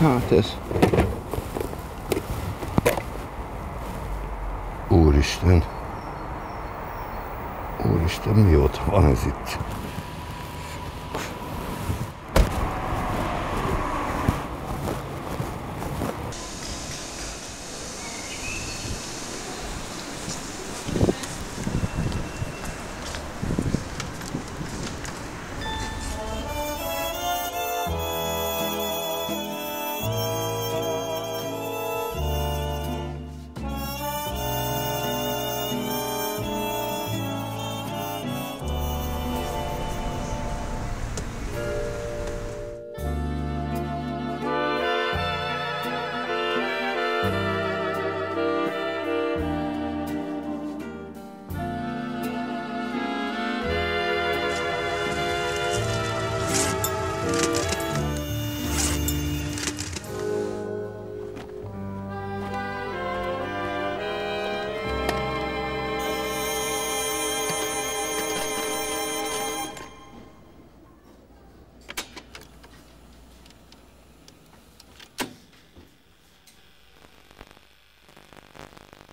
Hát ez... Úristen! Úristen, mióta van ez itt?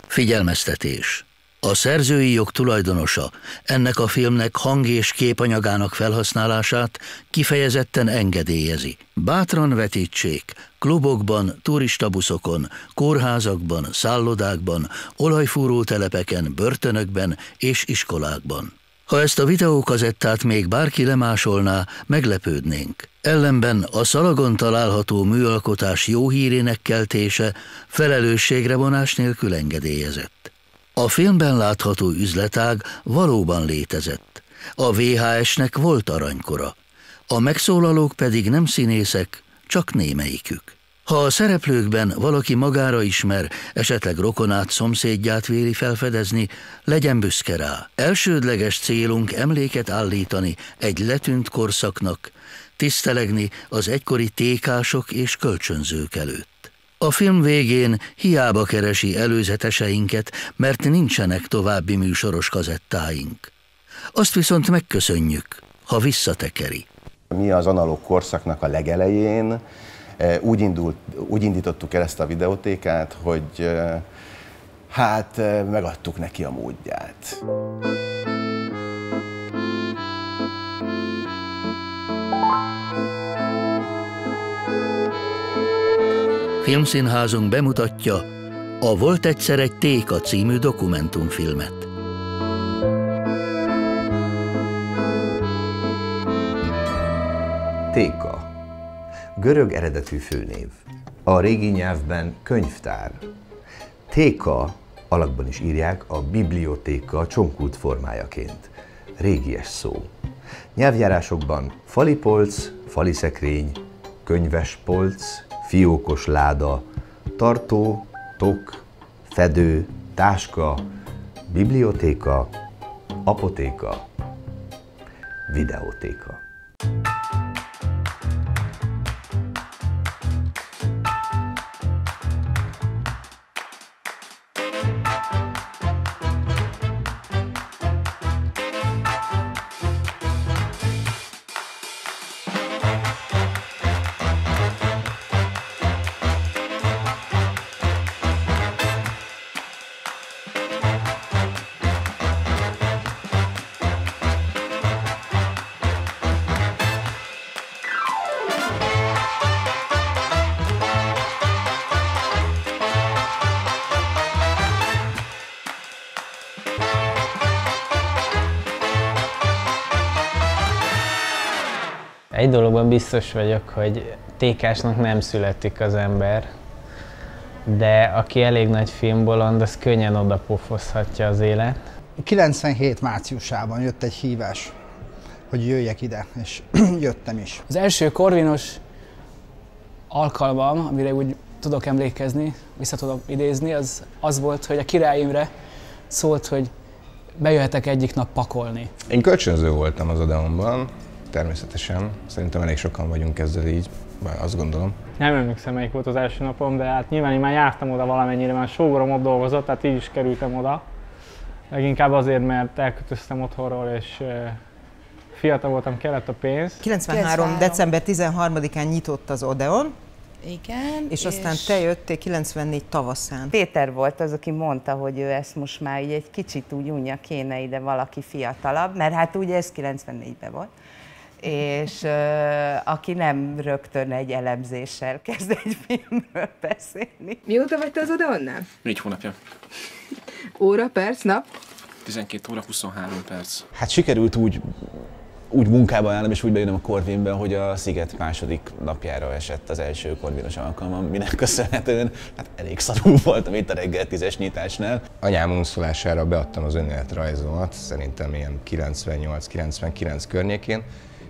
Figyelmeztetés! A szerzői jog tulajdonosa ennek a filmnek hang- és képanyagának felhasználását kifejezetten engedélyezi. Bátran vetítsék klubokban, turistabuszokon, kórházakban, szállodákban, olajfúrótelepeken, börtönökben és iskolákban. Ha ezt a videókazettát még bárki lemásolná, meglepődnénk. Ellenben a szalagon található műalkotás jó hírének keltése felelősségre vonás nélkül engedélyezett. A filmben látható üzletág valóban létezett. A VHS-nek volt aranykora. A megszólalók pedig nem színészek, csak némelyikük. Ha a szereplőkben valaki magára ismer, esetleg rokonát, szomszédját véli felfedezni, legyen büszke rá. Elsődleges célunk emléket állítani egy letűnt korszaknak, tisztelegni az egykori tékások és kölcsönzők előtt. A film végén hiába keresi előzeteseinket, mert nincsenek további műsoros kazettáink. Azt viszont megköszönjük, ha visszatekeri. Mi az analóg korszaknak a legelején úgy indítottuk el ezt a videótékát, hogy hát megadtuk neki a módját. Filmszínházunk bemutatja a Volt egyszer egy téka című dokumentumfilmet. Téka. Görög eredetű főnév. A régi nyelvben könyvtár. Téka alakban is írják a bibliotéka csonkút formájaként. Régies szó. Nyelvjárásokban falipolc, faliszekrény, könyvespolc, fiókos láda, tartó, tok, fedő, táska, bibliotéka, apotéka, videótéka. Egy dologban biztos vagyok, hogy tékásnak nem születik az ember, de aki elég nagy filmbolond, az könnyen odapofozhatja az élet. 97 márciusában jött egy hívás, hogy jöjjek ide, és jöttem is. Az első Corvinos alkalmam, amire úgy tudok emlékezni, vissza tudok idézni, az volt, hogy a Király Imre szólt, hogy bejöhetek egyik nap pakolni. Én kölcsönző voltam az Odeonban, természetesen. Szerintem elég sokan vagyunk ezzel így, azt gondolom. Nem emlékszem, melyik volt az első napom, de hát nyilván én már jártam oda valamennyire, mert sógorom ott dolgozott, tehát így is kerültem oda. Leginkább azért, mert elköltöztem otthonról, és fiatal voltam, kellett a pénz. 93. december 13-án nyitott az Odeon, Igen. És aztán te jöttél 94 tavaszán. Péter volt az, aki mondta, hogy ő ezt most már így egy kicsit úgy unja kéne ide valaki fiatalabb, mert hát ugye ez 94-ben volt. És aki nem rögtön egy elemzéssel kezd egy filmről beszélni. Mióta vagy te az Odeonnál? 4 hónapja. Óra, perc, nap? 12 óra, 23 perc. Hát sikerült úgy munkában állnom, és úgy bejönnöm a Corvinbe, hogy a Sziget második napjára esett az első Corvinos alkalmam, minek köszönhetően hát elég szarul voltam itt a reggel 10-es nyitásnál. Anyám unszolására beadtam az önéletrajzomat, szerintem ilyen 98-99 környékén,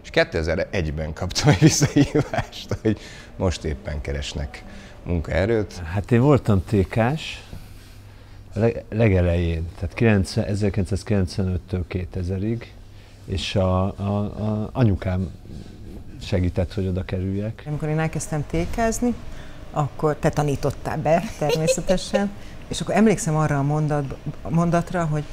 és 2001-ben kaptam egy visszahívást, hogy most éppen keresnek munkaerőt. Hát én voltam TK-s legelején, tehát 1995-től 2000-ig, és a anyukám segített, hogy oda kerüljek. Amikor én elkezdtem tékázni, akkor te tanítottál be természetesen, és akkor emlékszem arra a mondatra, hogy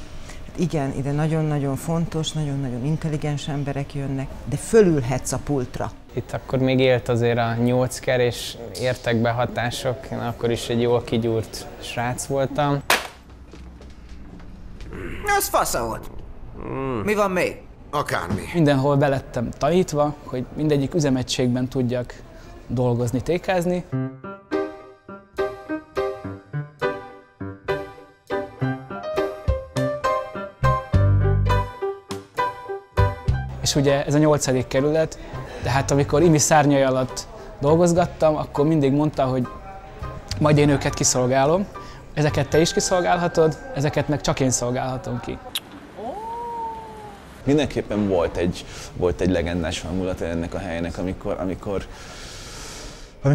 hát igen, ide nagyon-nagyon fontos, nagyon-nagyon intelligens emberek jönnek, de fölülhetsz a pultra. Itt akkor még élt azért a 8-ker, és értek be hatások, én akkor is egy jól kigyúrt srác voltam. Az fasza volt. Mi van még? Akármi. Mindenhol belettem tanítva, hogy mindegyik üzemegységben tudjak dolgozni, tékázni. És ugye ez a 8. kerület, tehát amikor Imi szárnyai alatt dolgozgattam, akkor mindig mondta, hogy majd én őket kiszolgálom, ezeket te is kiszolgálhatod, ezeket meg csak én szolgálhatom ki. Mindenképpen volt egy legendás hangulata ennek a helynek, amikor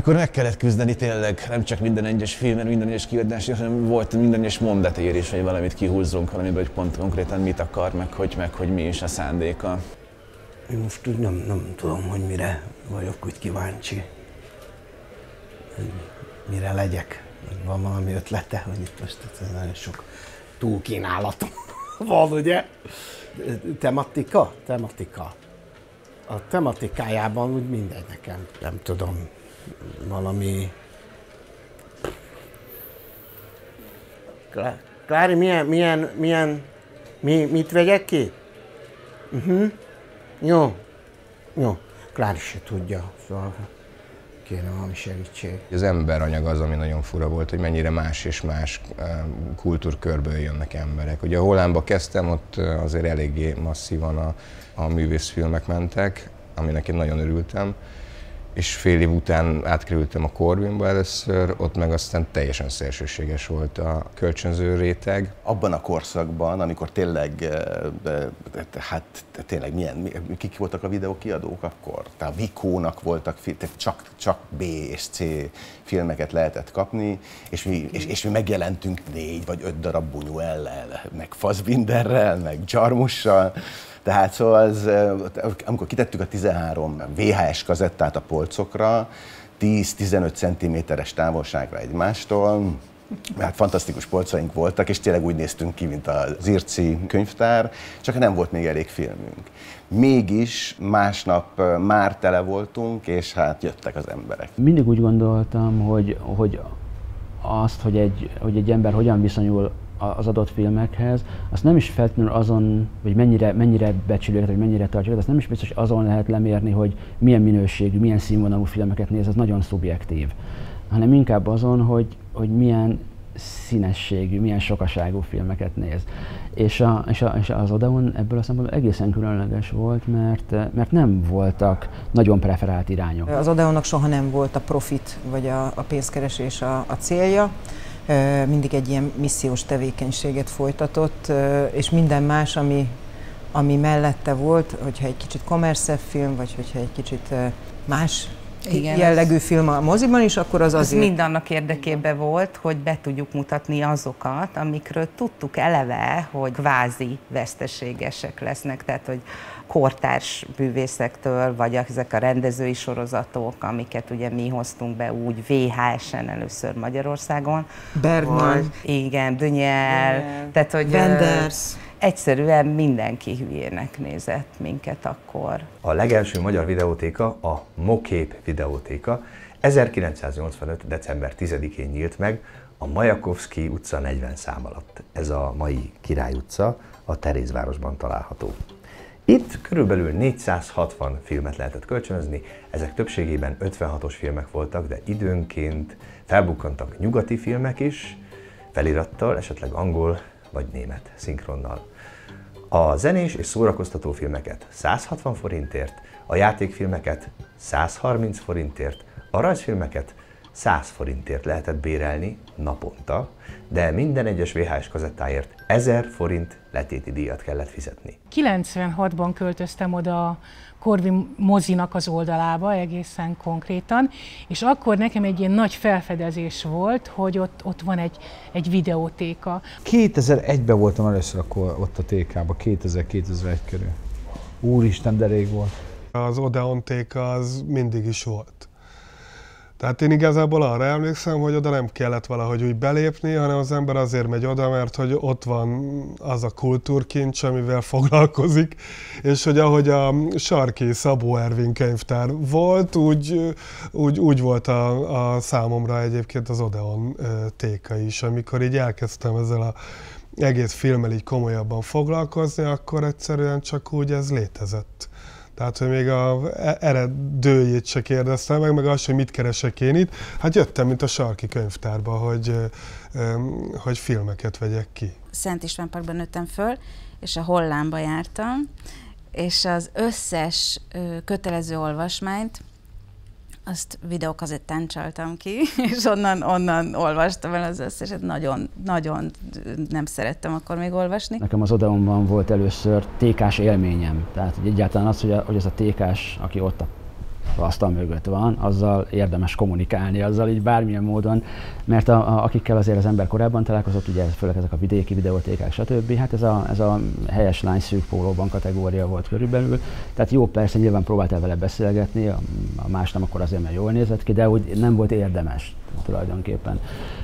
meg kellett küzdeni tényleg nem csak minden egyes filmen, minden egyes kiadásért, hanem volt minden egyes mondatért is, hogy valamit kihúzzunk valamiből, hogy pont konkrétan mit akar, meg hogy mi is a szándéka. Én most úgy nem tudom, hogy mire vagyok úgy kíváncsi. Mire legyek. Van valami ötlete, hogy itt most ez nagyon sok túlkínálatom van, ugye? Tematika? Tematika. A tematikájában úgy mindegy nekem. Nem tudom, valami... Klári, mit vegyek ki? Jó. Klári se tudja, szóval kéne valami segítség. Az emberanyag az, ami nagyon fura volt, hogy mennyire más és más kultúrkörből jönnek emberek. Ugye a Hollandba kezdtem, ott azért eléggé masszívan a művészfilmek mentek, aminek én nagyon örültem, és fél év után átkerültem a Corvinba először, ott meg aztán teljesen szélsőséges volt a kölcsönző réteg. Abban a korszakban, amikor tényleg, kik voltak a videókiadók akkor? Tehát a Vikónak voltak, csak B és C filmeket lehetett kapni, és mi megjelentünk 4 vagy 5 darab Buñuellel, meg Fassbinderrel, meg Jarmussal. Tehát szóval amikor kitettük a 13 VHS kazettát a polcokra, 10-15 cm-es távolságra egymástól, hát fantasztikus polcaink voltak, és tényleg úgy néztünk ki, mint az Irci könyvtár, csak nem volt még elég filmünk. Mégis másnap már tele voltunk, és hát jöttek az emberek. Mindig úgy gondoltam, hogy egy ember hogyan viszonyul az adott filmekhez, azt nem is feltétlenül azon, hogy mennyire becsülik, vagy mennyire tartjuk, azt nem is biztos, hogy azon lehet lemérni, hogy milyen minőségű, milyen színvonalú filmeket néz, ez nagyon szubjektív. Hanem inkább azon, hogy milyen színességű, milyen sokaságú filmeket néz. És az Odeon ebből a szempontból egészen különleges volt, mert nem voltak nagyon preferált irányok. Az Odeonnak soha nem volt a profit vagy a pénzkeresés a célja. Mindig egy ilyen missziós tevékenységet folytatott, és minden más, ami mellette volt, hogyha egy kicsit kommerszebb film, vagy hogyha egy kicsit más jellegű film a moziban is, akkor az azért... mind annak érdekében volt, hogy be tudjuk mutatni azokat, amikről tudtuk eleve, hogy kvázi veszteségesek lesznek, tehát hogy kortárs művészektől, vagy ezek a rendezői sorozatok, amiket ugye mi hoztunk be úgy VHS-en először Magyarországon. Bergman. Igen, Buñuel. Tehát, hogy Wenders. Egyszerűen mindenki hülyének nézett minket akkor. A legelső magyar videótéka, a Mokép videótéka 1985. december 10-én nyílt meg a Majakovszkij utca 40 szám alatt. Ez a mai Király utca, a Terézvárosban található. Itt körülbelül 460 filmet lehetett kölcsönözni, ezek többségében 56-os filmek voltak, de időnként felbukkantak nyugati filmek is, felirattal, esetleg angol vagy német szinkronnal. A zenés és szórakoztató filmeket 160 forintért, a játékfilmeket 130 forintért, a rajzfilmeket 100 forintért lehetett bérelni naponta, de minden egyes VHS kazettáért 1000 forint letéti díjat kellett fizetni. 96-ban költöztem oda a Corvin mozinak az oldalába egészen konkrétan, és akkor nekem egy ilyen nagy felfedezés volt, hogy ott van egy videótéka. 2001-ben voltam először akkor ott a TK-ba, 2000-2001 körül. Úristen, de rég volt. Az Odeon téka az mindig is volt. Tehát én igazából arra emlékszem, hogy oda nem kellett valahogy úgy belépni, hanem az ember azért megy oda, mert hogy ott van az a kultúrkincs, amivel foglalkozik, és hogy ahogy a sarki Szabó Ervin könyvtár volt, úgy volt a számomra egyébként az Odeon téka is. Amikor így elkezdtem ezzel az egész filmmel így komolyabban foglalkozni, akkor egyszerűen csak úgy ez létezett. Tehát, hogy még az eredőjét se kérdeztem meg azt, hogy mit keresek én itt. Hát jöttem, mint a sarki könyvtárba, hogy filmeket vegyek ki. Szent István Parkban nőttem föl, és a Hollámba jártam, és az összes kötelező olvasmányt azt videókazettán csaltam ki, és onnan olvastam el az összeset. Nagyon nem szerettem akkor még olvasni. Nekem az Odeonban volt először tékás élményem. Tehát hogy egyáltalán az, hogy ez a tékás, aki ott az asztal mögött van, azzal érdemes kommunikálni, azzal így bármilyen módon, mert akikkel azért az ember korábban találkozott, ugye főleg ezek a vidéki videótékák, stb. Hát ez a helyes lány szűk pólóban kategória volt körülbelül. Tehát jó, persze nyilván próbáltál vele beszélgetni, a más nem akkor azért, mert jól nézett ki, de úgy nem volt érdemes tulajdonképpen.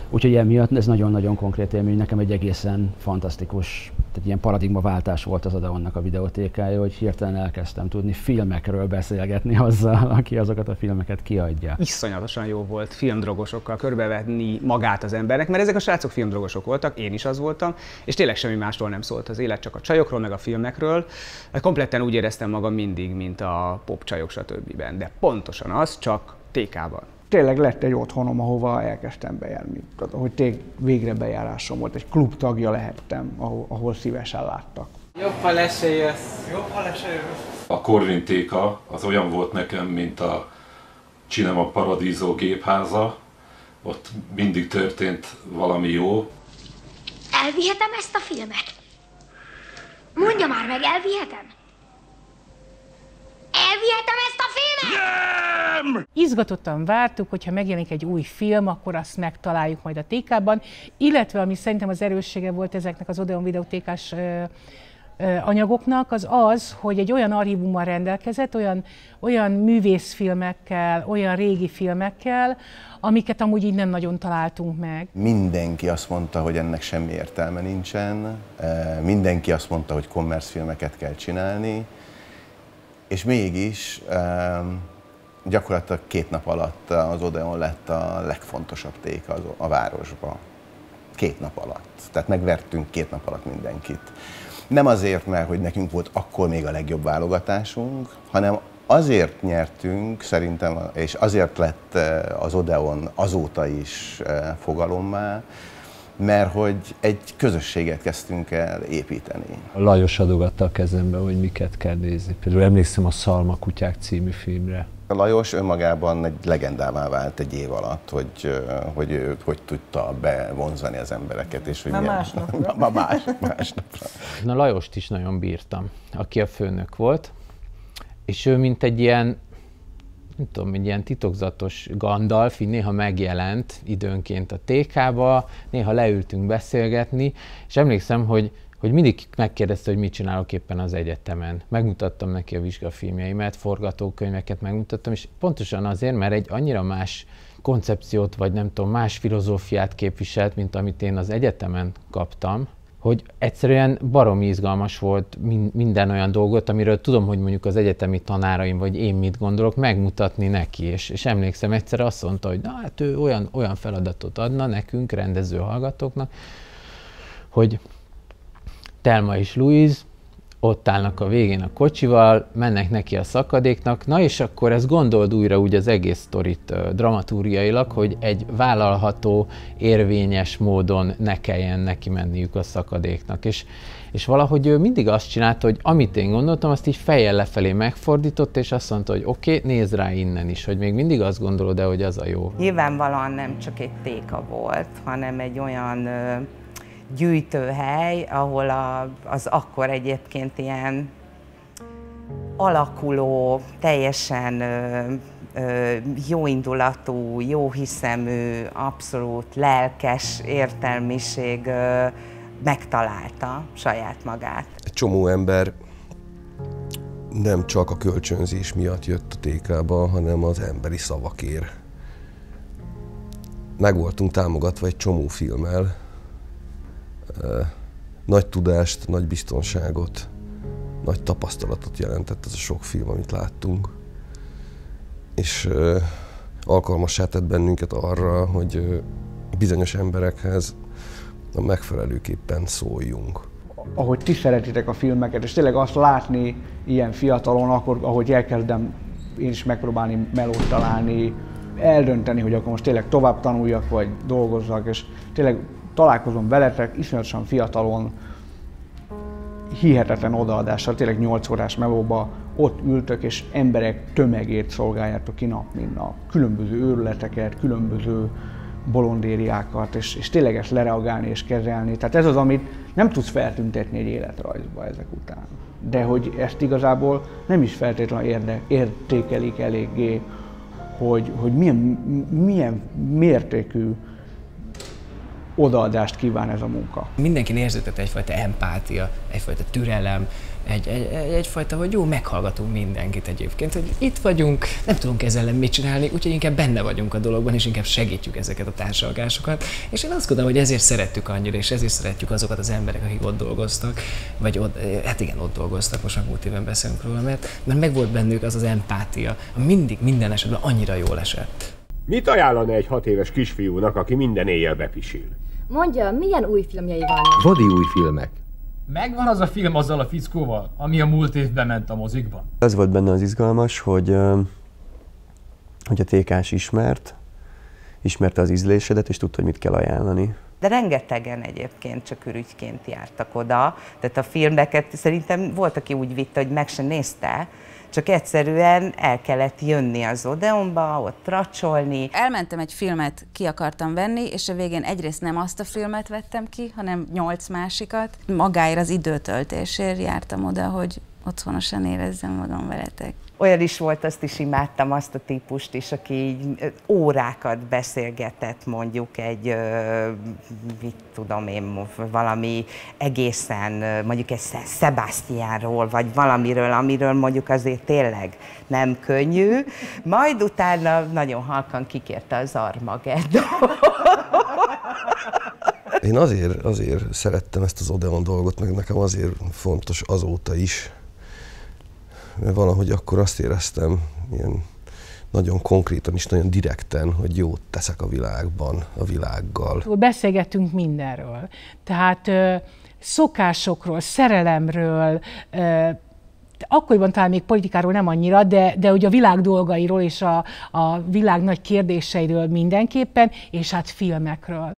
Úgyhogy emiatt ez nagyon-nagyon konkrét élmény, nekem egy egészen fantasztikus, tehát ilyen paradigmaváltás volt az Odeonnak a videótékája, hogy hirtelen elkezdtem tudni filmekről beszélgetni azzal, aki azokat a filmeket kiadja. Iszonyatosan jó volt filmdrogosokkal körbevetni magát az embernek, mert ezek a srácok filmdrogosok voltak, én is az voltam, és tényleg semmi másról nem szólt az élet, csak a csajokról, meg a filmekről. Kompletten úgy éreztem magam mindig, mint a popcsajok, stb. De pontosan az, csak TK-ban. Tényleg lett egy otthonom, ahova elkezdtem bejárni. Hogy végre bejárásom volt, egy klub tagja lehettem, ahol szívesen láttak. Jobb, ha le se jössz. A Corvin téka az olyan volt nekem, mint a Cinema Paradiso gépháza. Ott mindig történt valami jó. Elvihetem ezt a filmet? Mondja már meg, elvihetem? Elvihetem ezt a filmet? Nem! Izgatottan vártuk, hogyha megjelenik egy új film, akkor azt megtaláljuk majd a TK-ban, illetve ami szerintem az erőssége volt ezeknek az Odeon videótékás anyagoknak, az, hogy egy olyan archívummal rendelkezett, olyan művészfilmekkel, olyan régi filmekkel, amiket amúgy így nem nagyon találtunk meg. Mindenki azt mondta, hogy ennek semmi értelme nincsen, mindenki azt mondta, hogy kommerszfilmeket kell csinálni, és mégis gyakorlatilag 2 nap alatt az Odeon lett a legfontosabb téka a városba. 2 nap alatt. Tehát megvertünk 2 nap alatt mindenkit. Nem azért, mert hogy nekünk volt akkor még a legjobb válogatásunk, hanem azért nyertünk szerintem, és azért lett az Odeon azóta is fogalommá, mert hogy egy közösséget kezdtünk el építeni. Lajos adogatta a kezembe, hogy miket kell nézni. Például emlékszem a Szalmakutyák című filmre. Lajos önmagában egy legendává vált egy év alatt, hogy tudta bevonzani az embereket. És hogy másnapra. Másnapra. Na, Lajost is nagyon bírtam, aki a főnök volt, és ő mint egy ilyen, nem tudom, egy ilyen titokzatos Gandalf, így néha megjelent időnként a TK-ba, néha leültünk beszélgetni, és emlékszem, hogy mindig megkérdezte, hogy mit csinálok éppen az egyetemen. Megmutattam neki a vizsgafilmjeimet, forgatókönyveket megmutattam, és pontosan azért, mert egy annyira más koncepciót, vagy nem tudom, más filozófiát képviselt, mint amit én az egyetemen kaptam, hogy egyszerűen baromi izgalmas volt minden olyan dolgot, amiről tudom, hogy mondjuk az egyetemi tanáraim, vagy én mit gondolok, megmutatni neki. És emlékszem, egyszer azt mondta, hogy na, hát ő olyan feladatot adna nekünk, rendező hallgatóknak, hogy Thelma és Louise ott állnak a végén a kocsival, mennek neki a szakadéknak, na és akkor ezt gondold újra úgy az egész sztorit dramaturgiailag, hogy egy vállalható, érvényes módon ne kelljen neki menniük a szakadéknak. És valahogy ő mindig azt csinálta, hogy amit én gondoltam, azt így fejjel lefelé megfordított, és azt mondta, hogy oké, nézd rá innen is, hogy még mindig azt gondolod-e, hogy az a jó. Nyilvánvalóan nem csak egy téka volt, hanem egy olyan gyűjtőhely, ahol az akkor egyébként ilyen alakuló, teljesen jóindulatú, jóhiszemű, abszolút lelkes értelmiség megtalálta saját magát. Egy csomó ember nem csak a kölcsönzés miatt jött a TK-ba, hanem az emberi szavakért. Meg voltunk támogatva egy csomó filmmel, nagy tudást, nagy biztonságot, nagy tapasztalatot jelentett ez a sok film, amit láttunk. És alkalmassá tett bennünket arra, hogy bizonyos emberekhez megfelelőképpen szóljunk. Ahogy ti szeretitek a filmeket, és tényleg azt látni ilyen fiatalon, akkor ahogy elkezdem én is megpróbálni melót találni, eldönteni, hogy akkor most tényleg tovább tanuljak, vagy dolgozzak, és tényleg találkozom veletek, iszonyatosan fiatalon, hihetetlen odaadással, tényleg 8 órás melóba ott ültök, és emberek tömegét szolgáljátok ki nap, mint nap. Különböző őrületeket, különböző bolondériákat, és tényleg ezt lereagálni és kezelni. Tehát ez az, amit nem tudsz feltüntetni egy életrajzba ezek után. De hogy ezt igazából nem is feltétlenül értékelik eléggé, hogy milyen mértékű odaadást kíván ez a munka. Mindenki érződött egyfajta empátia, egyfajta türelem, egyfajta, hogy jó, meghallgatunk mindenkit egyébként, hogy itt vagyunk, nem tudunk ezzel ellen mit csinálni, úgyhogy inkább benne vagyunk a dologban, és inkább segítjük ezeket a társalgásokat. És én azt gondolom, hogy ezért szerettük annyira, és ezért szeretjük azokat az emberek, akik ott dolgoztak, vagy hát igen, ott dolgoztak, most már múlt éven beszélünk róla, mert megvolt bennük az az empátia, ami mindig, minden esetben annyira jól esett. Mit ajánlana egy 6 éves kisfiúnak, aki minden éjjel bepisil? Mondja, milyen új filmjei vannak? Vadi új filmek. Megvan az a film azzal a fickóval, ami a múlt évben ment a mozikban? Az volt benne az izgalmas, hogy a TK-s ismerte az ízlésedet, és tudta, hogy mit kell ajánlani. De rengetegen egyébként csak ürügyként jártak oda, tehát a filmeket szerintem volt, aki úgy vitte, hogy meg se nézte, csak egyszerűen el kellett jönni az Odeonba, ott tracsolni. Elmentem egy filmet, ki akartam venni, és a végén egyrészt nem azt a filmet vettem ki, hanem 8 másikat. Magáért az időtöltésért jártam oda, hogy otthonosan érezzem magam veletek. Olyan is volt, azt is imádtam, azt a típust is, aki így órákat beszélgetett mondjuk egy, mit tudom én, valami egészen, mondjuk egy Sebastianról, vagy valamiről, amiről mondjuk azért tényleg nem könnyű. Majd utána nagyon halkan kikérte az Armageddon. Én azért szerettem ezt az Odeon dolgot, meg nekem azért fontos azóta is, mert valahogy akkor azt éreztem, ilyen nagyon konkrétan és nagyon direkten, hogy jót teszek a világban, a világgal. Beszélgettünk mindenről. Tehát szokásokról, szerelemről, akkoriban talán még politikáról nem annyira, de ugye a világ dolgairól és a világ nagy kérdéseiről mindenképpen, és hát filmekről.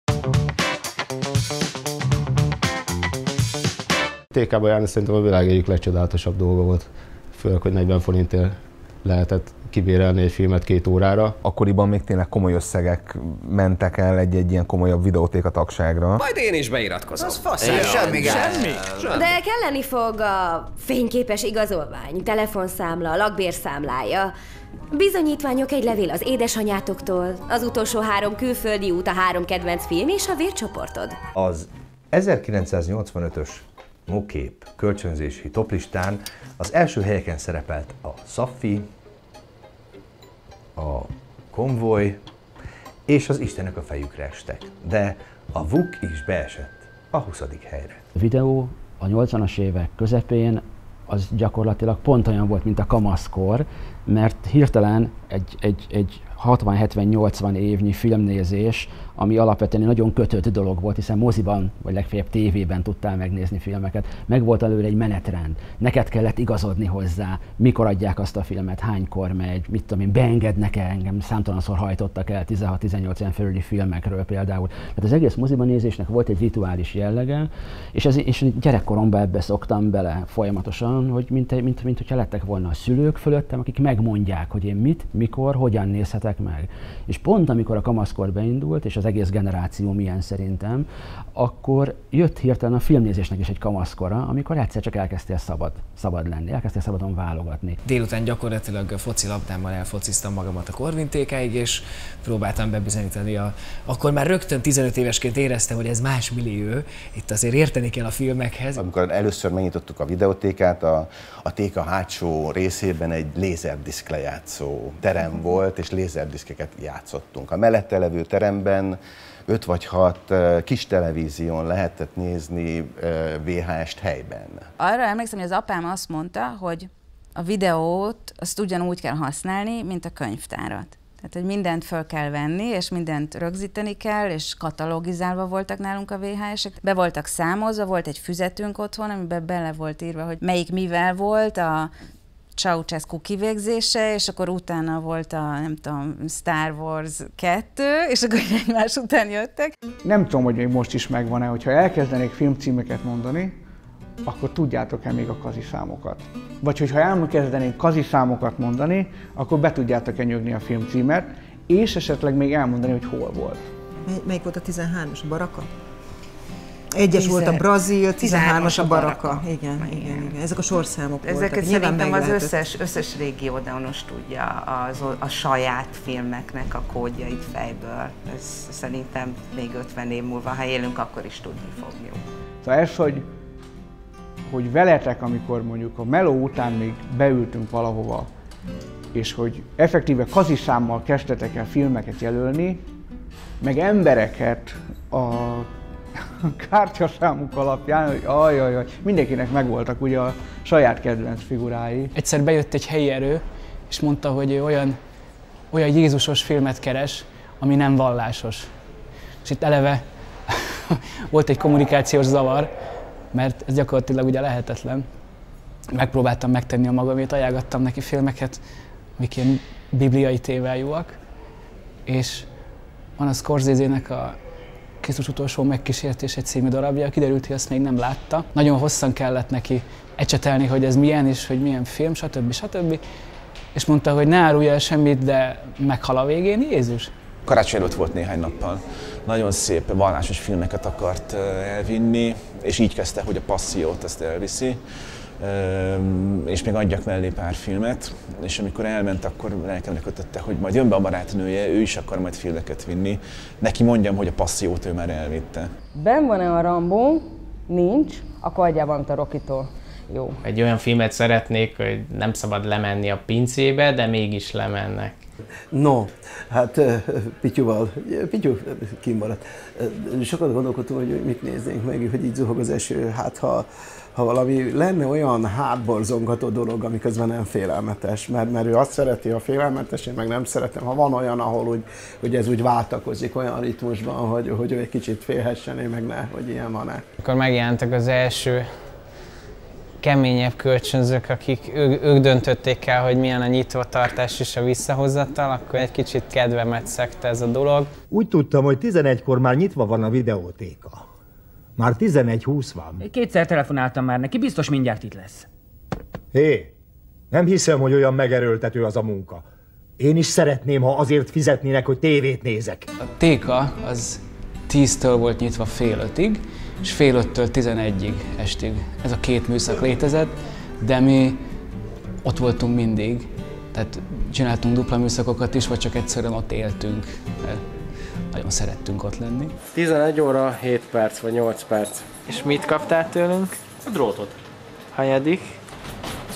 TK-ba járni szerintem a világ egyik legcsodálatosabb dolga volt. Főleg, hogy 40 forintért lehetett kibérelni egy filmet 2 órára. Akkoriban még tényleg komoly összegek mentek el egy ilyen komolyabb videótéka tagságra. Majd én is beiratkozom. Az fasz. Semmi. De kelleni fog a fényképes igazolvány, telefonszámla, lakbérszámlája, bizonyítványok, egy levél az édesanyátoktól, az utolsó 3 külföldi út, a 3 kedvenc film és a vércsoportod. Az 1985-ös Mokép kölcsönzési toplistán az első helyeken szerepelt a Szaffi, a Konvoj és az Istenek a fejükre estek. De a VUK is beesett a 20. helyre. A videó a 80-as évek közepén az gyakorlatilag pont olyan volt, mint a kamaszkor, mert hirtelen egy 60-70-80 évnyi filmnézés, ami alapvetően egy nagyon kötött dolog volt, hiszen moziban, vagy legfeljebb tévében tudtál megnézni filmeket. Meg volt előre egy menetrend. Neked kellett igazodni hozzá, mikor adják azt a filmet, hánykor megy, mit tudom én, beengednek el, engem számtalanszor hajtottak el 16-18 ilyen felüli filmekről például. Tehát az egész moziban nézésnek volt egy rituális jellege, és gyerekkoromban ebbe szoktam bele folyamatosan, hogy mint hogyha lettek volna a szülők fölöttem, akik megmondják, hogy én mit, mikor, hogyan nézhetek meg. És pont amikor a kamaszkor beindult, és az egész generáció milyen szerintem, akkor jött hirtelen a filmnézésnek is egy kamaszkora, amikor egyszer csak elkezdtél szabad lenni, elkezdtél szabadon válogatni. Délután gyakorlatilag focilabdámmal elfociztam magamat a Corvin TK-ig, és próbáltam bebizonyítani akkor már rögtön 15 évesként éreztem, hogy ez más millió, itt azért érteni kell a filmekhez. Amikor először megnyitottuk a videótékát, a TK hátsó részében egy lézerdiszk lejátszó terem volt, és lézerdiszkeket játszottunk. A mellette levő teremben 5 vagy 6 kis televízión lehetett nézni VHS-t helyben. Arra emlékszem, hogy az apám azt mondta, hogy a videót azt ugyanúgy kell használni, mint a könyvtárat. Tehát, hogy mindent föl kell venni, és mindent rögzíteni kell, és katalogizálva voltak nálunk a VHS-ek. Be voltak számozva, volt egy füzetünk otthon, amiben bele volt írva, hogy melyik mivel volt a Ceausescu kivégzése, és akkor utána volt a, nem tudom, Star Wars 2, és akkor egymás után jöttek. Nem tudom, hogy még most is megvan-e, hogyha elkezdenék filmcímeket mondani, akkor tudjátok-e még a kaziszámokat? Vagy hogyha elkezdenénk kaziszámokat mondani, akkor be tudjátok-e nyögni a filmcímet, és esetleg még elmondani, hogy hol volt. Melyik volt a 13-as, a Baraka? Egyes volt a Brazil, 13-as a Baraka. Igen. Ezek a sorszámok voltak. Ezeket szerintem az összes régiódanos tudja a saját filmeknek a kódjait fejből. Ez szerintem még 50 év múlva, ha élünk, akkor is tudni fogjuk. Szóval ez, hogy veletek, amikor mondjuk a meló után még beültünk valahova, és hogy effektíve kaziszámmal kezdtetek el filmeket jelölni, meg embereket a kártyaszámuk alapján, hogy ajajaj, mindenkinek megvoltak ugye a saját kedvenc figurái. Egyszer bejött egy helyi erő, és mondta, hogy olyan Jézusos filmet keres, ami nem vallásos. És itt eleve volt egy kommunikációs zavar, mert ez gyakorlatilag ugye lehetetlen. Megpróbáltam megtenni a magamét, ajánlottam neki filmeket, amik ilyen bibliai tévájúak, és van a Scorsese-nek a Krisztus utolsó megkísértése című darabja, kiderült, hogy azt még nem látta. Nagyon hosszan kellett neki ecsetelni, hogy ez milyen és hogy milyen film, stb. És mondta, hogy ne árulja el semmit, de meghal a végén Jézus. Karácsony előtt volt néhány nappal. Nagyon szép vallásos filmeket akart elvinni, és így kezdte, hogy a Passziót ezt elviszi, és még adjak mellé pár filmet, és amikor elment, akkor lelkemre kötötte, hogy majd jön be a barátnője, ő is akar majd filmeket vinni. Neki mondjam, hogy a Passziót ő már elvitte. Benn van-e a Rambó? Nincs. Akkor adjál valamit a Rockitól. Jó. Egy olyan filmet szeretnék, hogy nem szabad lemenni a pincébe, de mégis lemennek. No, hát Pityu kimaradt. Sokat gondolkodtam, hogy mit néznénk meg, hogy így zuhog az eső, hát ha valami lenne olyan hátborzongató dolog, ami közben nem félelmetes, mert ő azt szereti, a félelmetes, én meg nem szeretem. Ha van olyan, ahol hogy ez úgy váltakozik olyan ritmusban, hogy ő egy kicsit félhessen, én meg ne, hogy ilyen van-e. Akkor megjelentek az első keményebb kölcsönzők, akik ők döntötték el, hogy milyen a nyitvatartás és a visszahozattal, akkor egy kicsit kedvemet szegte ez a dolog. Úgy tudtam, hogy 11-kor már nyitva van a videótéka. Már 11:20 van. Kétszer telefonáltam már neki, biztos mindjárt itt lesz. Hé, nem hiszem, hogy olyan megerőltető az a munka. Én is szeretném, ha azért fizetnének, hogy tévét nézek. A téka az 10-től volt nyitva fél 5-ig, és fél 5-től 11-ig estig. Ez a két műszak létezett, de mi ott voltunk mindig. Tehát csináltunk dupla műszakokat is, vagy csak egyszerűen ott éltünk. Nagyon szerettünk ott lenni. 11 óra, 7 perc vagy 8 perc. És mit kaptál tőlünk? A drótot. Hanyadik?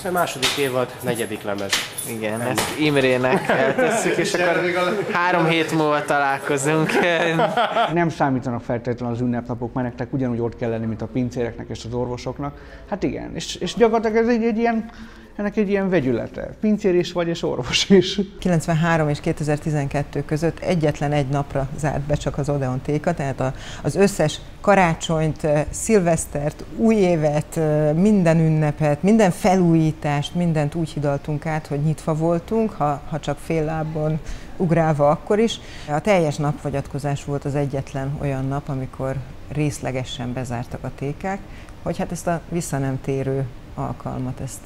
A második évad, 4. lemez. Igen, ezt Imrének eltesszük, és akkor 3 hét múlva találkozunk. Nem számítanak feltétlenül az ünnepnapok, mert nektek ugyanúgy ott kell lenni, mint a pincéreknek és az orvosoknak. Hát igen, és gyakorlatilag ez ennek egy ilyen vegyülete. Pincér is vagy, és orvos is. 93 és 2012 között egyetlen egy napra zárt be csak az Odeon Téka, tehát az összes karácsonyt, szilvesztert, új évet, minden ünnepet, minden felújítást, mindent úgy hidaltunk át, hogy nyitva voltunk, ha csak fél lábon ugrálva akkor is. A teljes napfogyatkozás volt az egyetlen olyan nap, amikor részlegesen bezártak a tékák, hogy hát ezt a vissza nem térő alkalmat, ezt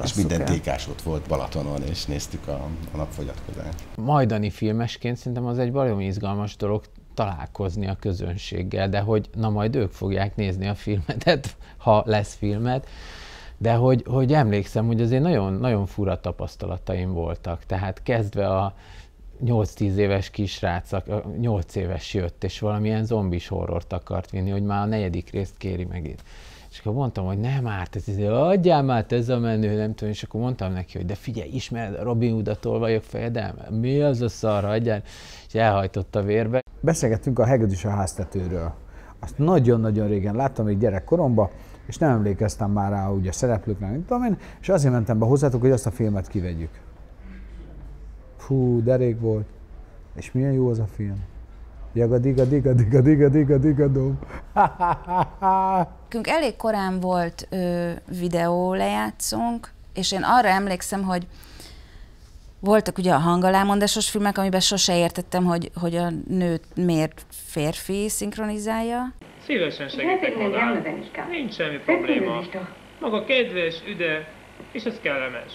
és minden tékás ott volt Balatonon, és néztük a napfogyatkozást. Majdani filmesként szerintem az egy valami izgalmas dolog találkozni a közönséggel, de hogy na majd ők fogják nézni a filmedet, ha lesz filmed, de hogy emlékszem, hogy azért nagyon, nagyon fura tapasztalataim voltak, tehát kezdve a 8-10 éves kisrác, 8 éves jött, és valamilyen zombis horrort akart vinni, hogy már a 4. részt kéri meg itt. És akkor mondtam, hogy nem árt, adjál már, ez a menő, nem tudom, és akkor mondtam neki, hogy de figyelj, ismered a Robin Hood-a Tolvajok fejedelme? Mi az a szar, adjál? És elhajtott a vérbe. Beszélgettünk a Hegedűs a háztetőről. Azt nagyon-nagyon régen láttam még gyerekkoromban, és nem emlékeztem már rá ugye szereplőknek, nem tudom én, és azért mentem be hozzátok, hogy azt a filmet kivegyük. Fú, de rég volt. És milyen jó az a film. Jaga-diga-diga-diga-diga-diga-diga-dom. Elég korán volt videó lejátszónk, és én arra emlékszem, hogy voltak ugye a hangalámondásos filmek, amiben sose értettem, hogy a nőt miért férfi szinkronizálja. Szívesen segítek oda. Nincs semmi probléma. Maga kedves, üde, és ez kellemes.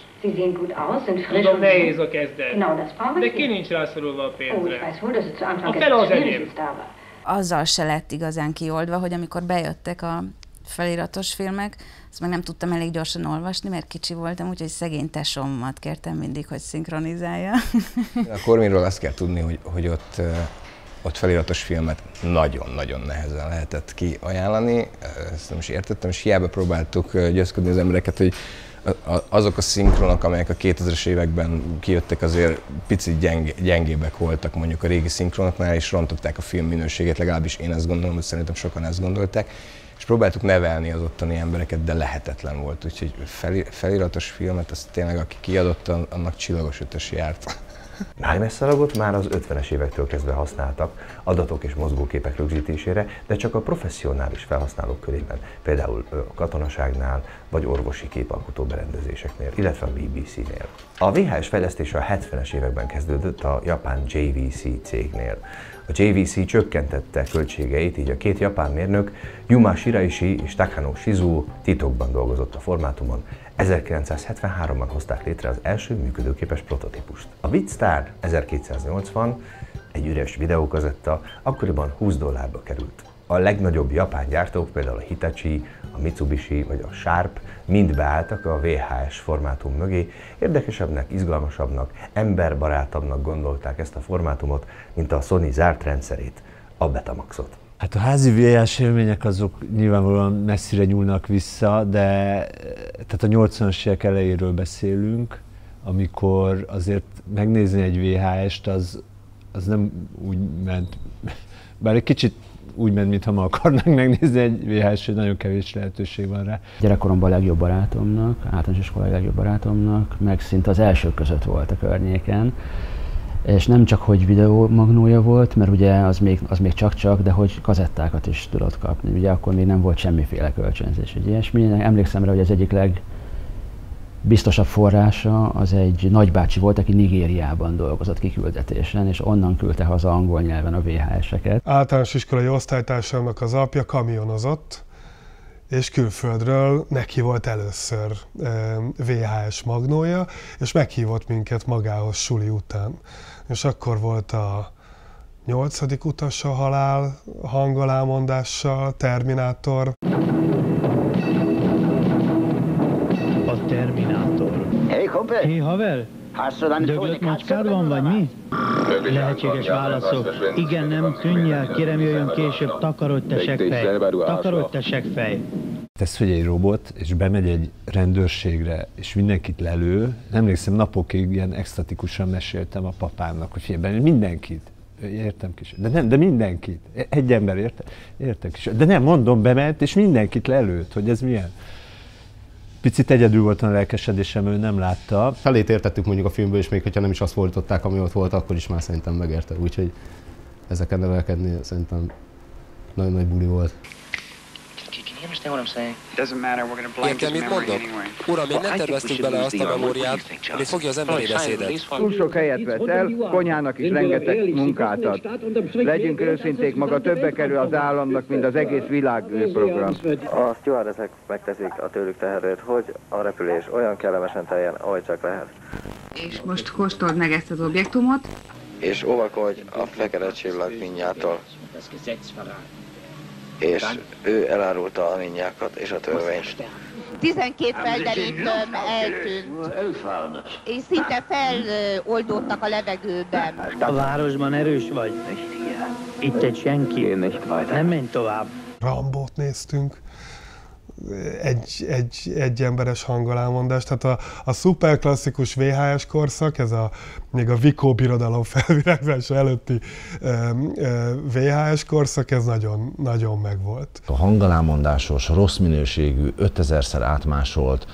Tudom, nehéz a kezdet, de ki nincs rászorulva a pénzre. A fel az enyém. Azzal se lett igazán kioldva, hogy amikor bejöttek a feliratos filmek, azt meg nem tudtam elég gyorsan olvasni, mert kicsi voltam, úgyhogy szegény tesómat kértem mindig, hogy szinkronizálja. A Corminról azt kell tudni, hogy ott feliratos filmet nagyon-nagyon nehezen lehetett kiajánlani, ezt nem is értettem, és hiába próbáltuk győzködni az embereket, hogy azok a szinkronok, amelyek a 2000-es években kijöttek, azért picit gyengébbek voltak mondjuk a régi szinkronoknál, és rontották a film minőségét, legalábbis én ezt gondolom, hogy szerintem sokan ezt gondolták, és próbáltuk nevelni az ottani embereket, de lehetetlen volt, úgyhogy feliratos filmet, az tényleg aki kiadott, annak csillagos ötös járt. Nájmesszalagot már az 50-es évektől kezdve használtak adatok és mozgóképek rögzítésére, de csak a professzionális felhasználók körében, például a katonaságnál vagy orvosi képalkotó berendezéseknél, illetve a BBC-nél. A VHS fejlesztése a 70-es években kezdődött a japán JVC cégnél. A JVC csökkentette költségeit, így a két japán mérnök, Yuma Shiraishi és Takano Shizuo titokban dolgozott a formátumon. 1973-ban hozták létre az első működőképes prototípust. A Vidstar 1280, egy üres videókazetta, akkoriban $20 került. A legnagyobb japán gyártók, például a Hitachi, a Mitsubishi vagy a Sharp mind beálltak a VHS formátum mögé, érdekesebbnek, izgalmasabbnak, emberbarátabbnak gondolták ezt a formátumot, mint a Sony zárt rendszerét, a Betamaxot. Hát a házi VHS élmények azok nyilvánvalóan messzire nyúlnak vissza, de tehát a 80-as évek elejéről beszélünk, amikor azért megnézni egy VHS-t, az nem úgy ment, bár egy kicsit úgy ment, mintha ma akarnánk megnézni egy VHS-t, hogy nagyon kevés lehetőség van rá. Gyerekkoromban a legjobb barátomnak, általános iskolai legjobb barátomnak, meg szinte az első között volt a környéken. És nem csak, hogy videómagnója volt, mert ugye az még csak-csak, de hogy kazettákat is tudott kapni. Ugye akkor még nem volt semmiféle kölcsönzés, vagy ilyesmi. Emlékszem rá, hogy az egyik legbiztosabb forrása az egy nagybácsi volt, aki Nigériában dolgozott kiküldetésen, és onnan küldte haza angol nyelven a VHS-eket. Általános iskolai osztálytársamnak az apja kamionozott, és külföldről neki volt először VHS magnója, és meghívott minket magához suli után. És akkor volt a 8. utas a halál hangalámondással, Terminátor. A Terminátor. Hé, haver! Döglött macskád van, vagy mi? Lehetséges válaszok. Igen, nem, tűnjel, kérem jöjjön később, takarodj te seggfej. Takarodj te seggfej. tesz, hogy egy robot, és bemegy egy rendőrségre, és mindenkit lelő. Emlékszem, napokig ilyen extatikusan meséltem a papámnak, hogy figyelj, mindenkit. Értem kis. De mindenkit. Egy ember értem kis. De nem, mondom, bement, és mindenkit lelőtt, hogy ez milyen. Picit egyedül voltam a lelkesedésem, ő nem látta. Felét értettük mondjuk a filmből, és még hogyha nem is azt fordították, ami ott volt, akkor is már szerintem megérte. Úgyhogy ezeken nevelkedni szerintem nagyon nagy buli volt. Értem, mit mondok? Uram, még nem terveztük bele azt a memóriát, ami fogja az emberi beszédet. Túl sok helyet vesz el, konyhának is rengeteg munkát ad. Legyünk őszinték, maga többe kerül az államnak, mint az egész világprogram. A stewardessek megteszik a tőlük tehetőt, hogy a repülés olyan kellemesen teljen, ahogy csak lehet. És most kóstold meg ezt az objektumot. És óvakodj a fekete csillag mindjától. És ő elárulta a mindjákat és a törvényt. 12 felderítőm eltűnt, és szinte feloldódtak a levegőben. A városban erős vagy? Itt egy senki. Nem menj tovább. Rambót néztünk, egy emberes hangolámondást, tehát a szuper klasszikus VHS korszak, ez még a Vikó birodalom felvirágzása előtti VHS korszak, ez nagyon, nagyon megvolt. A hangolámondásos, rossz minőségű, 5000-szer átmásolt,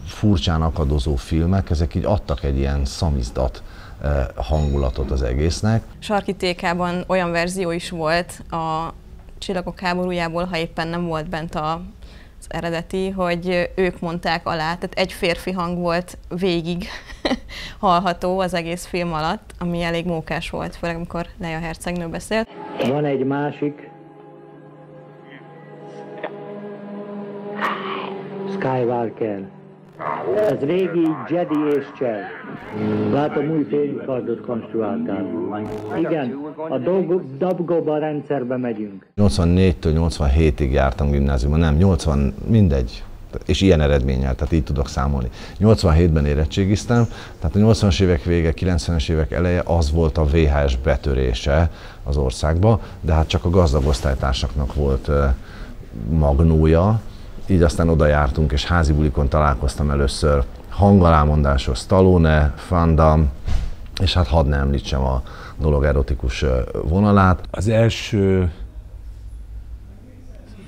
furcsán akadozó filmek, ezek így adtak egy ilyen szamizdat hangulatot az egésznek. Sarki TK-ban olyan verzió is volt a Csillagok háborújából, ha éppen nem volt bent az eredeti, hogy ők mondták alá, tehát egy férfi hang volt végig hallható az egész film alatt, ami elég mókás volt, főleg amikor Leia hercegnő beszélt. Van egy másik. Skywalker. Ez régi Jedi és Cseh. Látom, új fénykardot konstruáltál. Igen, a Dabgoba rendszerbe megyünk. 84-től 87-ig jártam gimnáziumban, nem, 80, mindegy. És ilyen eredménnyel, tehát így tudok számolni. 87-ben érettségiztem, tehát a 80-as évek vége, 90-es évek eleje az volt a VHS betörése az országba, de hát csak a gazdag osztálytársaknak volt magnója. Így aztán oda jártunk, és házi bulikon találkoztam először hangalámondásos Stallone, Van Damme, és hát hadd ne említsem a dolog erotikus vonalát. Az első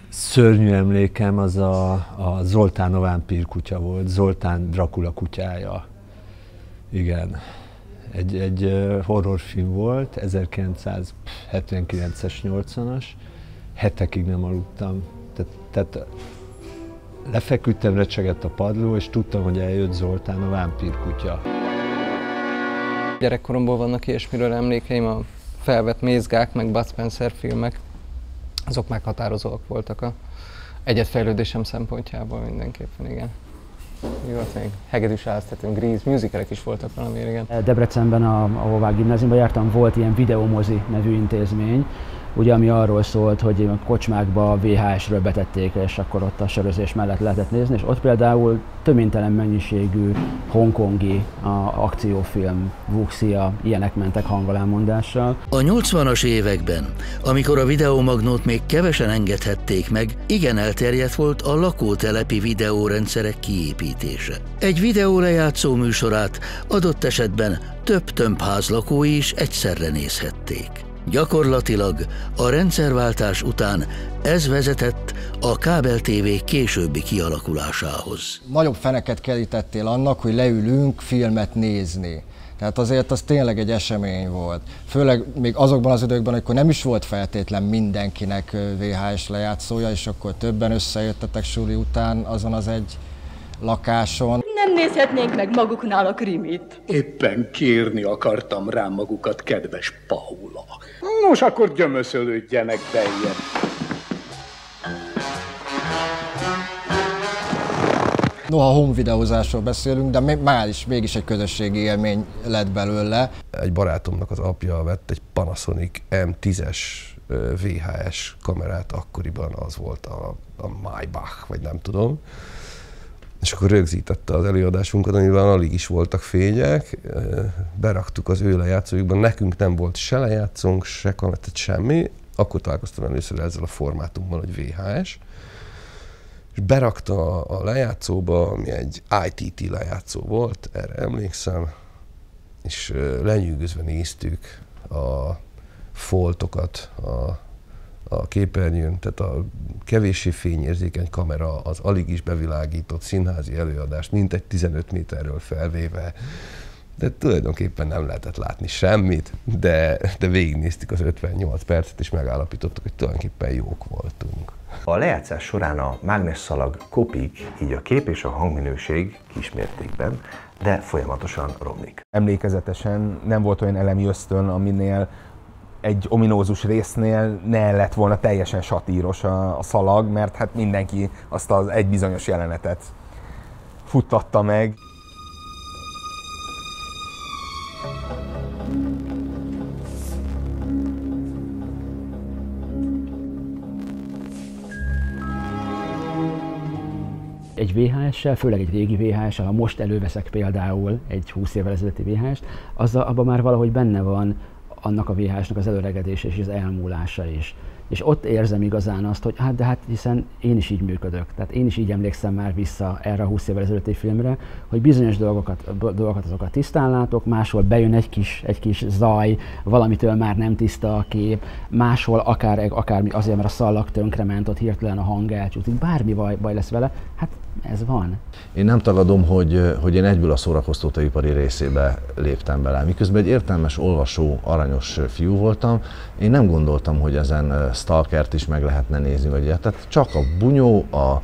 szörnyű emlékem az a Zoltán a vámpír kutya volt, Zoltán Dracula kutyája. Igen. Egy horrorfilm volt, 1979-es, 80-as. Hetekig nem aludtam. Tehát lefeküdtem, recsegett a padló, és tudtam, hogy eljött Zoltán a vámpírkutya. Gyerekkoromból vannak ilyesmiről emlékeim, a felvett mézgák, meg Bud Spencer filmek, azok meghatározóak voltak a egyedfejlődésem szempontjából mindenképpen, igen. Mi volt még? Hegedűs áztetőn, Grease, musicalek is voltak valamiért, igen. Debrecenben, ahová gimnáziumban jártam, volt ilyen videómozi nevű intézmény, ugye, ami arról szólt, hogy kocsmákba VHS-ről betették, és akkor ott a sörözés mellett lehetett nézni, és ott például töménytelen mennyiségű hongkongi akciófilm, wuxia, ilyenek mentek hangolámondással. A 80-as években, amikor a videómagnót még kevesen engedhették meg, igen elterjedt volt a lakótelepi videórendszerek kiépítése. Egy videólejátszó műsorát adott esetben több tömbház lakói is egyszerre nézhették. Gyakorlatilag a rendszerváltás után ez vezetett a kábel-TV későbbi kialakulásához. Nagyobb feneket kerítettél annak, hogy leülünk filmet nézni. Tehát azért az tényleg egy esemény volt. Főleg még azokban az időkben, amikor nem is volt feltétlen mindenkinek VHS lejátszója, és akkor többen összejöttetek suli után azon az egy lakáson. Nem nézhetnénk meg maguknál a krimit. Éppen kérni akartam rá magukat, kedves Paula. Nos, akkor gyömöszölődjenek beljebb. Noha home videózásról beszélünk, de már is mégis egy közösségi élmény lett belőle. Egy barátomnak az apja vett egy Panasonic M10-es VHS kamerát, akkoriban az volt a Maybach, vagy nem tudom. És akkor rögzítette az előadásunkat, amiben alig is voltak fények, beraktuk az ő lejátszójukban, nekünk nem volt se lejátszónk, se kamerát, semmi. Akkor találkoztam először ezzel a formátummal, hogy VHS. és berakta a lejátszóba, ami egy ITT lejátszó volt, erre emlékszem, és lenyűgözve néztük a foltokat a képernyőn, tehát a kevéssé fényérzékeny kamera az alig is bevilágított színházi előadást mintegy 15 méterről felvéve, de tulajdonképpen nem lehetett látni semmit, de végignéztük az 58 percet, és megállapítottuk, hogy tulajdonképpen jók voltunk. A lejátszás során a mágnesszalag kopik, így a kép és a hangminőség kismértékben, de folyamatosan romlik. Emlékezetesen nem volt olyan elemi ösztön, aminél egy ominózus résznél ne lett volna teljesen satíros a szalag, mert hát mindenki azt az egy bizonyos jelenetet futtatta meg. Egy VHS-sel, főleg egy régi VHS-sel, ha most előveszek például egy 20 évvel ezelőtti VHS-t, abban már valahogy benne van annak a VHS-nak az előregedése és az elmúlása is. És ott érzem igazán azt, hogy hát hiszen én is így működök. Tehát én is így emlékszem már vissza erre a 20 évvel ezelőtti filmre, hogy bizonyos dolgokat azokat tisztán látok, máshol bejön egy kis zaj, valamitől már nem tiszta a kép, máshol akármi azért, mert a szallag tönkrement, ott hirtelen a hang elcsúszik, bármi baj lesz vele, hát ez van. Én nem tagadom, hogy én egyből a szórakoztatóipari részébe léptem bele. Miközben egy értelmes, olvasó, aranyos fiú voltam, én nem gondoltam, hogy ezen Stalkert is meg lehetne nézni, vagy ilyet. Tehát csak a bunyó, a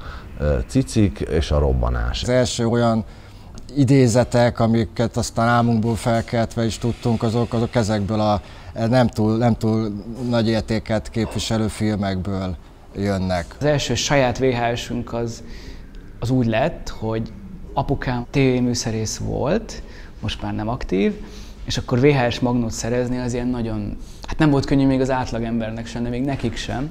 cicik és a robbanás. Az első olyan idézetek, amiket aztán álmunkból felkeltve is tudtunk, azok ezekből a nem túl nagy értéket képviselő filmekből jönnek. Az első saját VHS-ünk az úgy lett, hogy apukám tévéműszerész volt, most már nem aktív, és akkor VHS magnót szerezni az ilyen nagyon, hát nem volt könnyű még az átlagembernek sem, de még nekik sem.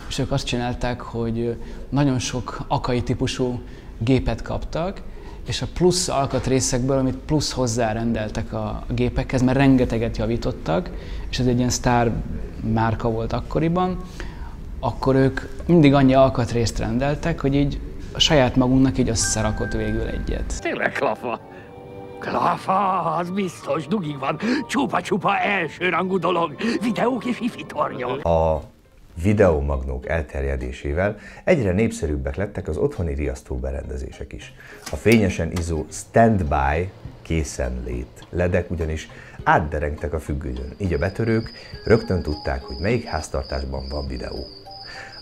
És ők azt csinálták, hogy nagyon sok akai típusú gépet kaptak, és a plusz alkatrészekből, amit plusz hozzárendeltek a gépekhez, mert rengeteget javítottak, és ez egy ilyen sztár márka volt akkoriban, akkor ők mindig annyi alkatrészt rendeltek, hogy így a saját magunknak így összerakott végül egyet. Tényleg klafa? Klafa, az biztos, dugig van. Csupa-csupa elsőrangú dolog. Videók és ifitornyok. A videómagnók elterjedésével egyre népszerűbbek lettek az otthoni riasztóberendezések is. A fényesen izzó standby készenlét ledek ugyanis átderengtek a függönyön, így a betörők rögtön tudták, hogy melyik háztartásban van videó.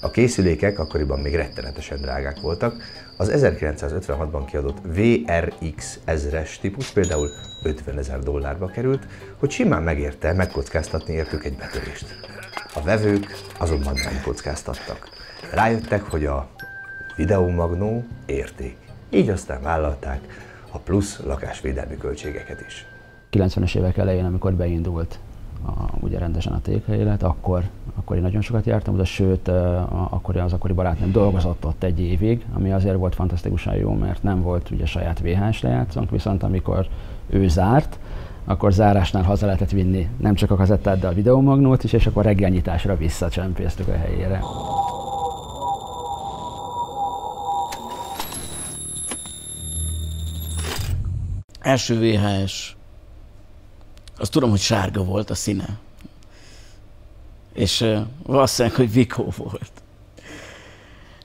A készülékek akkoriban még rettenetesen drágák voltak, az 1956-ban kiadott VRX 1000-es típus például $50,000 került, hogy simán megérte megkockáztatni értük egy betörést. A vevők azonban nem kockáztattak. Rájöttek, hogy a videómagnó érték, így aztán vállalták a plusz lakásvédelmi költségeket is. 90-es évek elején, amikor beindult ugye rendesen a TK-élet, akkor én nagyon sokat jártam oda, sőt, az akkori barátnőm dolgozott ott egy évig, ami azért volt fantasztikusan jó, mert nem volt ugye saját VHS lejátszónk, viszont amikor ő zárt, akkor zárásnál haza lehetett vinni nem csak a kazettát, de a videómagnót is, és akkor reggelnyitásra visszacsempésztük a helyére. Első VHS, azt tudom, hogy sárga volt a színe. És valószínűleg, hogy Vikó volt.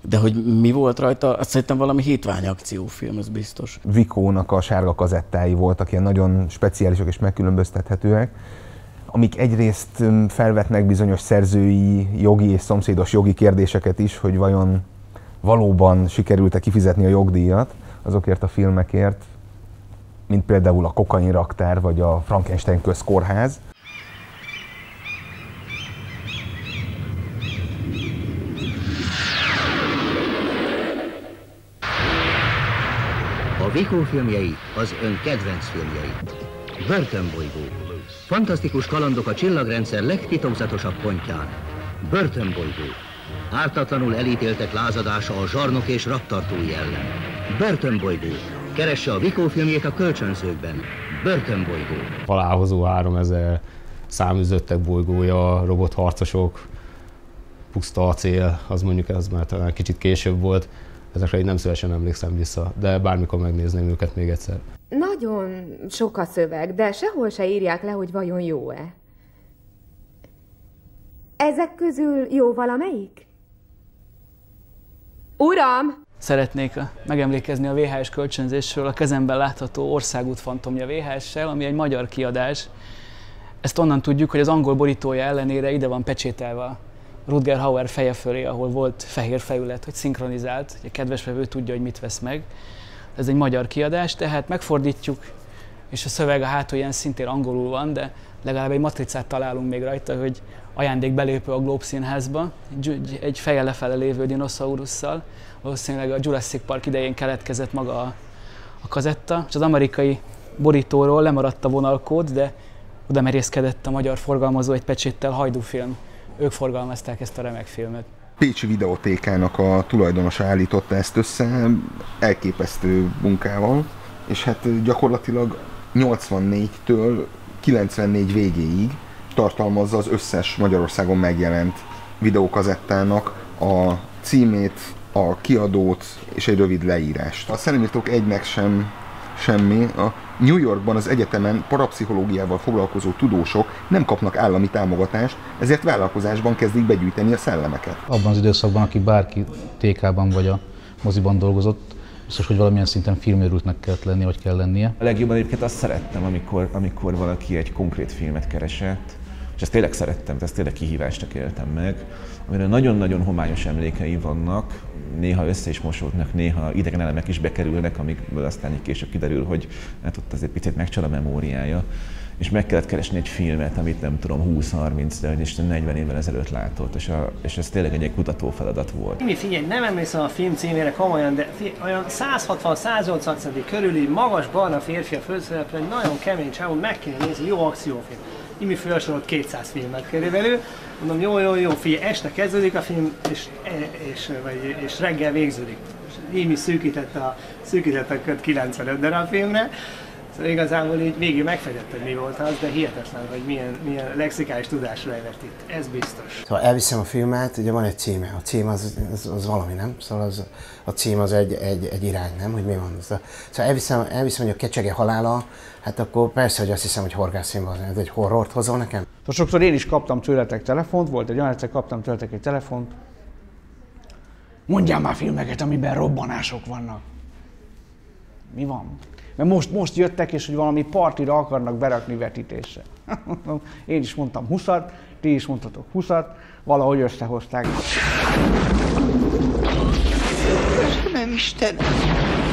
De hogy mi volt rajta, azt szerintem valami hitványakciófilm, ez biztos. Vikónak a sárga kazettái voltak ilyen nagyon speciálisak és megkülönböztethetőek, amik egyrészt felvetnek bizonyos szerzői, jogi és szomszédos jogi kérdéseket is, hogy vajon valóban sikerült-e kifizetni a jogdíjat azokért a filmekért, mint például a Kokainraktár vagy a Frankenstein közkórház. A Vikó filmjei az ön kedvenc filmjei. Börtönbolygó. Fantasztikus kalandok a csillagrendszer legtitokzatosabb pontján. Börtönbolygó. Ártatlanul elítéltek lázadása a zsarnok és raptartói ellen. Börtönbolygó. Keresse a Vikó filmjét a kölcsönzőkben. Börtönbolygó. Halálhozó 3000 száműzöttek bolygója, robotharcosok, puszta acél, az mondjuk ez már talán kicsit később volt. ezekre így nem szívesen emlékszem vissza, de bármikor megnézném őket még egyszer. Nagyon sok a szöveg, de sehol se írják le, hogy vajon jó-e. Ezek közül jó valamelyik? Uram! Szeretnék megemlékezni a VHS kölcsönzésről, a kezemben látható Országút fantomja VHS-sel, ami egy magyar kiadás. Ezt onnan tudjuk, hogy az angol borítója ellenére ide van pecsételve a Rutger Hauer feje fölé, ahol volt fehér felület, hogy szinkronizált, hogy a kedves vevő tudja, hogy mit vesz meg. Ez egy magyar kiadás, tehát megfordítjuk, és a szöveg a hátulján szintén angolul van, de legalább egy matricát találunk még rajta, hogy ajándékbelépő a Globe Színházba, egy feje lefele lévő dinoszaurusszal. Valószínűleg a Jurassic Park idején keletkezett maga a kazetta, és az amerikai borítóról lemaradt a vonalkód, de oda merészkedett a magyar forgalmazó egy pecséttel, Hajdú Film. Ők forgalmazták ezt a remek filmet. Pécsi videótékának a tulajdonosa állította ezt össze elképesztő munkával, és hát gyakorlatilag 84-től 94 végéig tartalmazza az összes Magyarországon megjelent videókazettának a címét, a kiadót és egy rövid leírást. A Szellemírtók 1-nek sem semmi. A New Yorkban az egyetemen parapszichológiával foglalkozó tudósok nem kapnak állami támogatást, ezért vállalkozásban kezdik begyűjteni a szellemeket. Abban az időszakban, aki bárki TK-ban vagy a moziban dolgozott, biztos, hogy valamilyen szinten filmőrültnek kellett lennie, vagy kell lennie. A legjobban egyébként azt szerettem, amikor valaki egy konkrét filmet keresett, és ezt tényleg szerettem, ezt tényleg kihívásnak éltem meg, amire nagyon-nagyon homályos emlékei vannak, néha össze is mosódnak, néha idegen elemek is bekerülnek, amikből aztán így később kiderül, hogy hát ott azért picit megcsal a memóriája, és meg kellett keresni egy filmet, amit nem tudom 20-30, de hogy Isten 40 évvel ezelőtt látott, és ez tényleg egy kutató feladat volt. Mi figyelj, nem emlékszem a film címére komolyan, de olyan 160-180 cm körüli magas barna férfi a főszereplő, nagyon kemény csávó, meg kéne nézni, jó akciófilm. Imi felsorolt 200 filmet körülbelül, mondom, jó, figyelj, este kezdődik a film, és reggel végződik. Imi szűkítette a kört 95 darab filmre, szóval igazából így végig megfedett, hogy mi volt az, de hihetetlen, hogy milyen lexikális tudásra evert itt, ez biztos. Szóval elviszem a filmet, ugye van egy címe, a cím az valami, nem? Szóval a cím az egy irány, nem? Hogy mi van? Szóval elviszem, hogy a Kecsege halála, hát akkor persze, hogy azt hiszem, hogy horgászfilmben az, egy horrort hozol nekem. Sokszor én is kaptam tőletek telefont, volt egy olyan egyszer, kaptam tőletek egy telefont. Mondjál már filmeket, amiben robbanások vannak. Mi van? Mert most jöttek, és hogy valami partira akarnak berakni vetítésre. Én is mondtam 20-at, ti is mondtatok 20-at, valahogy összehozták. Köszönöm, Istenem!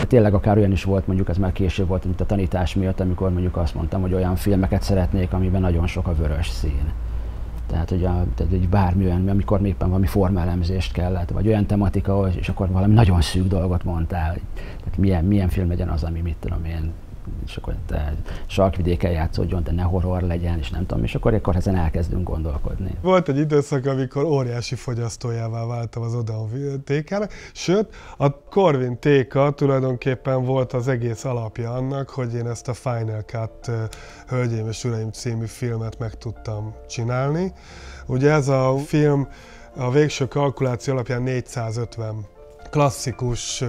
Tényleg akár olyan is volt, mondjuk ez már később volt, mint a tanítás miatt, amikor mondjuk azt mondtam, hogy olyan filmeket szeretnék, amiben nagyon sok a vörös szín. Tehát, hogy bármi olyan, amikor éppen valami formálemzést kellett, vagy olyan tematika, és akkor valami nagyon szűk dolgot mondtál. Tehát milyen film legyen az, ami mit tudom én, és akkor Sarkvidéken játszódjon, de ne horror legyen, és nem tudom, és akkor ezen elkezdünk gondolkodni. Volt egy időszak, amikor óriási fogyasztójává váltam az Odeon TK-nak, sőt, a Corvin TK tulajdonképpen volt az egész alapja annak, hogy én ezt a Final Cut Hölgyeim és Uraim című filmet meg tudtam csinálni. Ugye ez a film a végső kalkuláció alapján 450 klasszikus,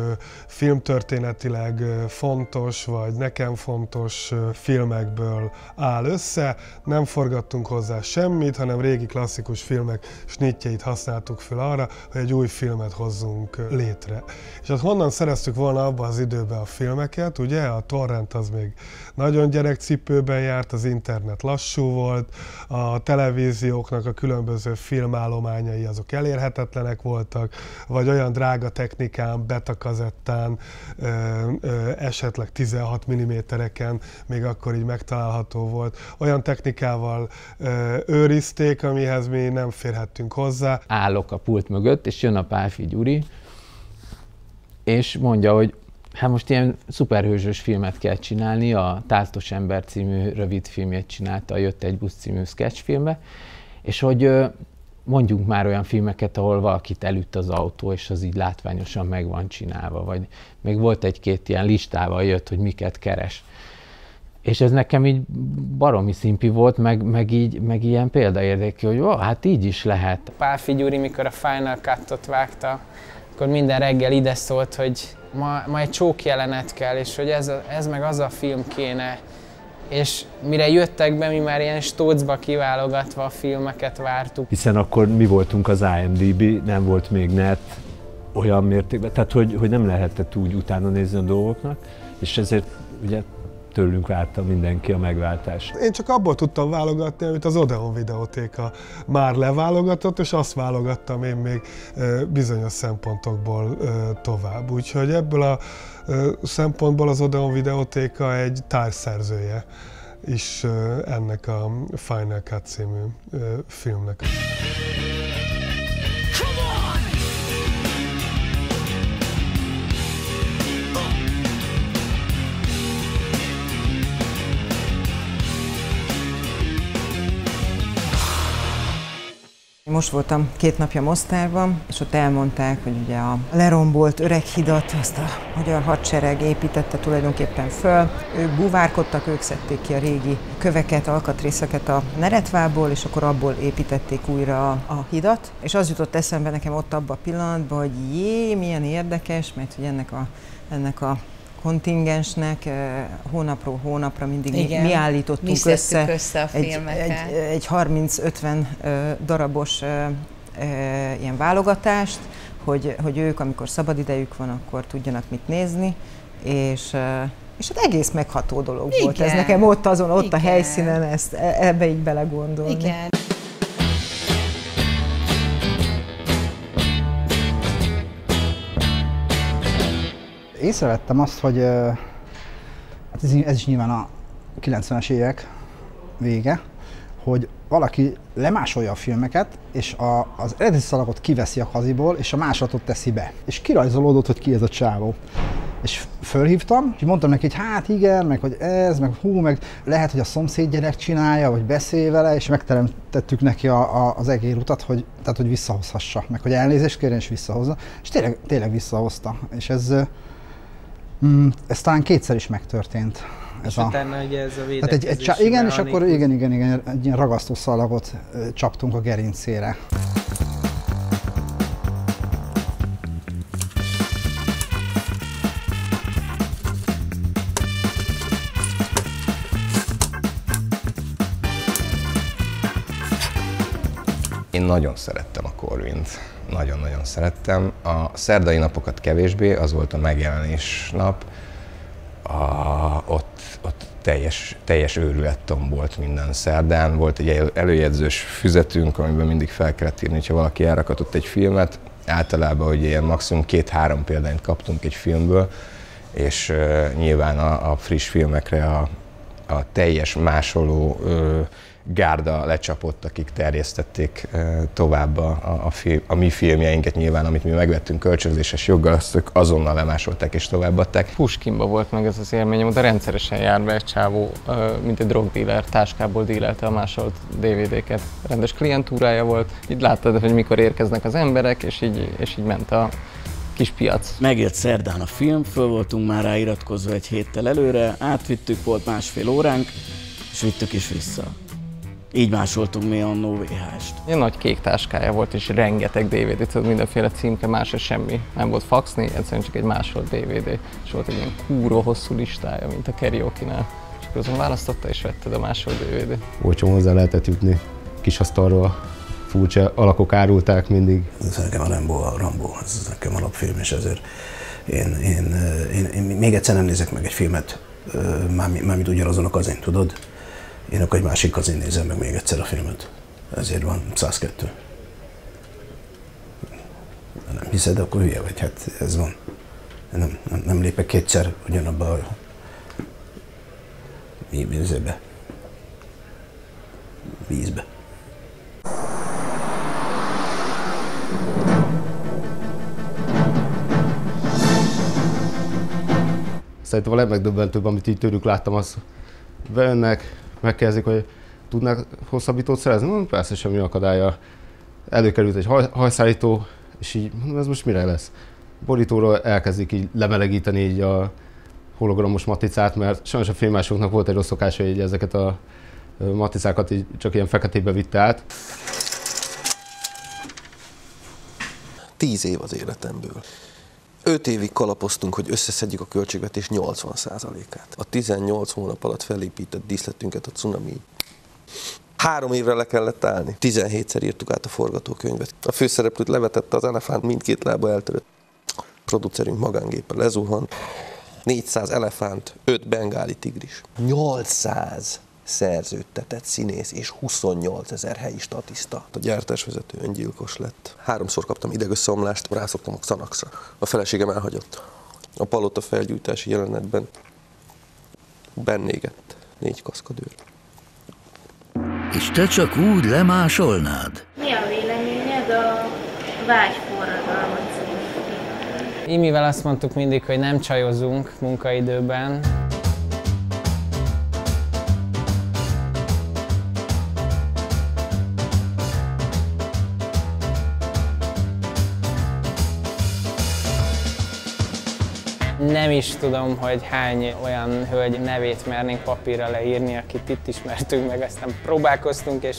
filmtörténetileg fontos, vagy nekem fontos filmekből áll össze. Nem forgattunk hozzá semmit, hanem régi klasszikus filmek snittjeit használtuk fel arra, hogy egy új filmet hozzunk létre. És hát honnan szereztük volna abban az időben a filmeket, ugye? A torrent az még nagyon gyerekcipőben járt, az internet lassú volt, a televízióknak a különböző filmállományai azok elérhetetlenek voltak, vagy olyan drága technikán, betakazettán, esetleg 16 mm-eken még akkor így megtalálható volt. Olyan technikával őrizték, amihez mi nem férhettünk hozzá. Állok a pult mögött, és jön a Pálffy Gyuri, és mondja, hogy hát most ilyen szuperhősös filmet kell csinálni, a Táltos ember című rövidfilmjét csinálta a Jött egy busz című sketchfilmbe, és hogy mondjunk már olyan filmeket, ahol valakit elütt az autó, és az így látványosan meg van csinálva, vagy még volt egy-két ilyen listával jött, hogy miket keres. És ez nekem így baromi szimpi volt, meg ilyen példaérdekű, hogy hát így is lehet. Pálffy Gyuri, mikor a Final Cut-ot vágta, akkor minden reggel ide szólt, hogy ma egy csók jelenet kell, és hogy ez meg az a film kéne. És mire jöttek be, mi már ilyen stócba kiválogatva a filmeket vártuk. Hiszen akkor mi voltunk az IMDb, nem volt még net olyan mértékben, tehát hogy nem lehetett úgy utána nézni a dolgoknak, és ezért ugye tőlünk várta mindenki a megváltást. Én csak abból tudtam válogatni, amit az Odeon videótéka már leválogatott, és azt válogattam én még bizonyos szempontokból tovább. Úgyhogy ebből a szempontból az Odeon videótéka egy társszerzője is ennek a Final Cut című filmnek. Most voltam 2 napja Mostárban, és ott elmondták, hogy ugye a lerombolt öreg hidat azt a magyar hadsereg építette tulajdonképpen föl. Ők búvárkodtak, ők szedték ki a régi köveket, alkatrészeket a Neretvából, és akkor abból építették újra a hidat. És az jutott eszembe nekem ott abban a pillanatban, hogy milyen érdekes, mert hogy ennek a kontingensnek hónapról hónapra mindig mi állítottunk össze a filmeket. Egy 30-50 darabos ilyen válogatást, hogy ők, amikor szabadidejük van, akkor tudjanak mit nézni, és hát egész megható dolog volt ez nekem ott a helyszínen ebbe így belegondolni. Igen. Észrevettem azt, hogy hát ez is nyilván a 90-es évek vége, hogy valaki lemásolja a filmeket, és az eredeti szalagot kiveszi a kaziból, és a másolatot teszi be. És kirajzolódott, hogy ki ez a csávó. És fölhívtam, és mondtam neki, hogy hát igen, meg hogy ez, meg hú, meg lehet, hogy a szomszéd gyerek csinálja, vagy beszélj vele, és megteremtettük neki az egérutat, hogy visszahozhassa, meg hogy elnézést kérjen, és visszahozza. És tényleg visszahozta. És ez talán 2-szer is megtörtént. És utána ugye ez a védekezés. Igen, és akkor igen, egy ilyen ragasztószalagot csaptunk a gerincére. Én nagyon szerettem a Corvint. Nagyon-nagyon szerettem. A szerdai napokat kevésbé, az volt a megjelenés nap. Ott teljes őrület tombolt minden szerdán. Volt egy előjegyzős füzetünk, amiben mindig fel kellett írni, hogyha valaki elrakatott egy filmet. Általában ugye ilyen maximum 2-3 példányt kaptunk egy filmből, és nyilván a friss filmekre a teljes másoló gárda lecsapott, akik terjesztették tovább a mi filmjeinket nyilván, amit mi megvettünk kölcsönzéses joggal, azt ők azonnal lemásolták és továbbadták. Puskinba volt meg ez az élményem, de rendszeresen jár be egy csávó, mint egy drogdíler, táskából dílelte a másolt DVD-ket. Rendes klientúrája volt, így láttad, hogy mikor érkeznek az emberek, és így ment a kis piac. Megjött szerdán a film, föl voltunk már rá iratkozva egy héttel előre, átvittük, volt 1,5 óránk, és vittük is vissza. Így másoltunk mi annó VHS-t. Ilyen nagy kék táskája volt, és rengeteg DVD, tudod, mindenféle címke, más semmi. Nem volt faxni, egyszerűen csak egy másolt DVD. És volt egy ilyen kúró hosszú listája, mint a karaoke-nál. És akkor azon választotta és vetted a másolt DVD-t. Olcsón hozzá lehetett jutni, kis asztalról, furcsa alakok árulták mindig. Ez nekem a Rambo, ez nekem alapfilm, és ezért én még egyszer nem nézek meg egy filmet, mármint ugyanazon a kazin, tudod? Én akkor egy másik kazin nézem meg még egyszer a filmet. Ezért van 102. Ha nem hiszed, akkor hülye vagy, hát ez van. Nem lépek kétszer ugyanabba a vízbe. Szerintem a legmegdöbbentőbb, amit így tőlük láttam, az bejönnek, megkezdik, hogy tudnak hosszabbítót szerezni? No, persze, semmi akadálya. Előkerült egy hajszállító, és így mondom, ez most mire lesz? Borítóról elkezdik így lemelegíteni így a hologramos matricát, mert sajnos a filmásoknak volt egy rossz szokása, hogy ezeket a matricákat így csak ilyen feketébe vitte át. 10 év az életemből. 5 évig kalapoztunk, hogy összeszedjük a költségvetés 80%-át. A 18 hónap alatt felépített díszletünket a cunami. 3 évre le kellett állni. 17-szer írtuk át a forgatókönyvet. A főszereplőt levetette az elefánt, mindkét lába eltörött. A producerünk magángéppel lezuhant. 400 elefánt, 5 bengáli tigris. 800 szerződtetett színész és 28 000 helyi statiszta. A gyártásvezető öngyilkos lett. 3-szor kaptam idegösszeomlást, rászoktam a Xanaxra. A feleségem elhagyott. A palota felgyújtási jelenetben bennégett 4 kaszkadőr. És te csak úgy lemásolnád? Mi a véleményed a Vágyforradalma című filmről? Imivel azt mondtuk mindig, hogy nem csajozunk munkaidőben. Nem is tudom, hogy hány olyan hölgy nevét mernénk papírra leírni, akit itt ismertünk meg, aztán próbálkoztunk, és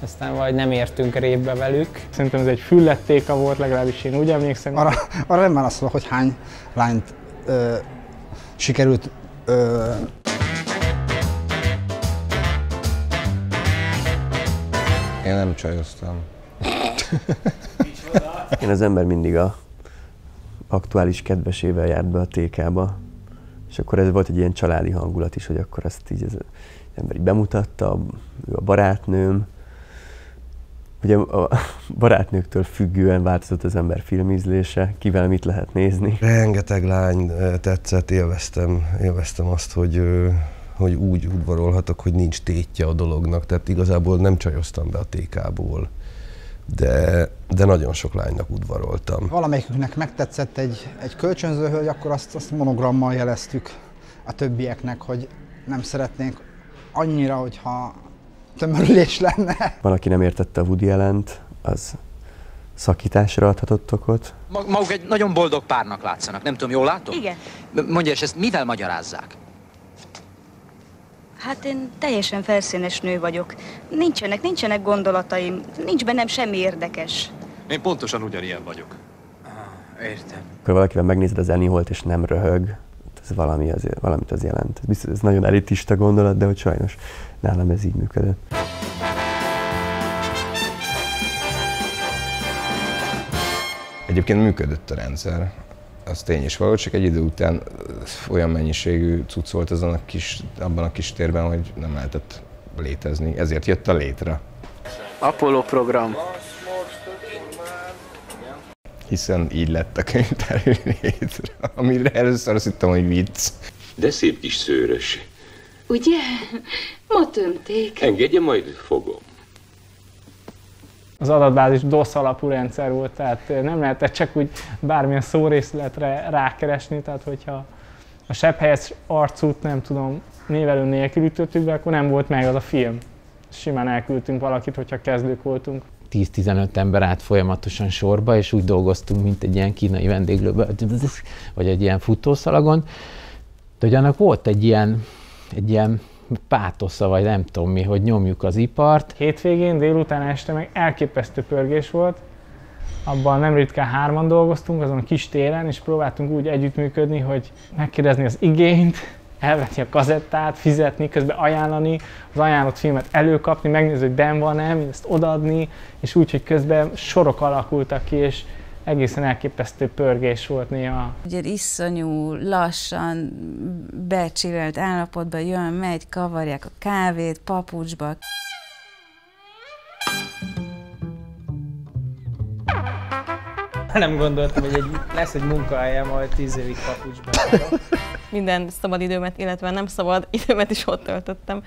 aztán vagy nem értünk répbe velük. Szerintem ez egy füllettéka volt, legalábbis én úgy emlékszem. Arra nem válaszolok, hogy hány lányt sikerült... Én nem csajoztam. Én az ember mindig a aktuális kedvesével járt be a TK-ba, és akkor ez volt egy ilyen családi hangulat is, hogy akkor azt így az ember így bemutatta, ő a barátnőm. Ugye a barátnőktől függően változott az ember filmízlése, kivel mit lehet nézni. Rengeteg lány tetszett, élveztem azt, hogy úgy udvarolhatok, hogy nincs tétje a dolognak, tehát igazából nem csajoztam be a TK-ból. De nagyon sok lánynak udvaroltam. Valamelyikünknek megtetszett egy kölcsönző hölgy, akkor azt monogrammal jeleztük a többieknek, hogy nem szeretnénk annyira, hogyha tömörülés lenne. Van, aki nem értette a Woody Allent, az szakításra adhatott okot. Maguk egy nagyon boldog párnak látszanak, nem tudom, jól látom? Igen. Mondja, és ezt mivel magyarázzák? Hát én teljesen felszínes nő vagyok. Nincsenek gondolataim, nincs bennem semmi érdekes. Én pontosan ugyanilyen vagyok. Értem. Akkor valakivel megnézed az Annie Holt és nem röhög, ez valamit az jelent. Ez nagyon elitista gondolat, de hogy sajnos nálam ez így működött. Egyébként működött a rendszer, az tény is való, csak egy idő után olyan mennyiségű cucc volt abban a kis térben, hogy nem lehetett létezni, ezért jött a létre. Apollo program. Hiszen így lett a könyvtár létre, amire először azt hittem, hogy vicc. De szép kis szőrös. Ugye? Ma tömték. Engedje, majd fogom. Az adatbázis DOS alapú rendszer volt, tehát nem lehetett csak úgy bármilyen szórészletre rákeresni, tehát hogyha a sebhelyes arcút, nem tudom, névelő nélkül ütöttük be, akkor nem volt meg az a film. Simán elküldtünk valakit, hogyha kezdők voltunk. 10-15 ember állt folyamatosan sorba, és úgy dolgoztunk, mint egy ilyen kínai vendéglőben, vagy egy ilyen futószalagon. De hogy annak volt egy ilyen pátosza, vagy nem tudom mi, hogy nyomjuk az ipart. Hétvégén, délután, este meg elképesztő pörgés volt. Abban nem ritkán 3-an dolgoztunk, azon a kis téren, és próbáltunk úgy együttműködni, hogy megkérdezni az igényt, elvetni a kazettát, fizetni, közben ajánlani, az ajánlott filmet előkapni, megnézni, hogy benn van-e, ezt odaadni, és úgy, hogy közben sorok alakultak ki, és egészen elképesztő pörgés volt néha. Ugye iszonyú, lassan, becsillelt állapotban jön, megy, kavarják a kávét, papucsba. Nem gondoltam, hogy lesz egy munkahelyem, majd 10 évig papucsban. Minden szabad időmet, illetve nem szabad időmet is ott töltöttem.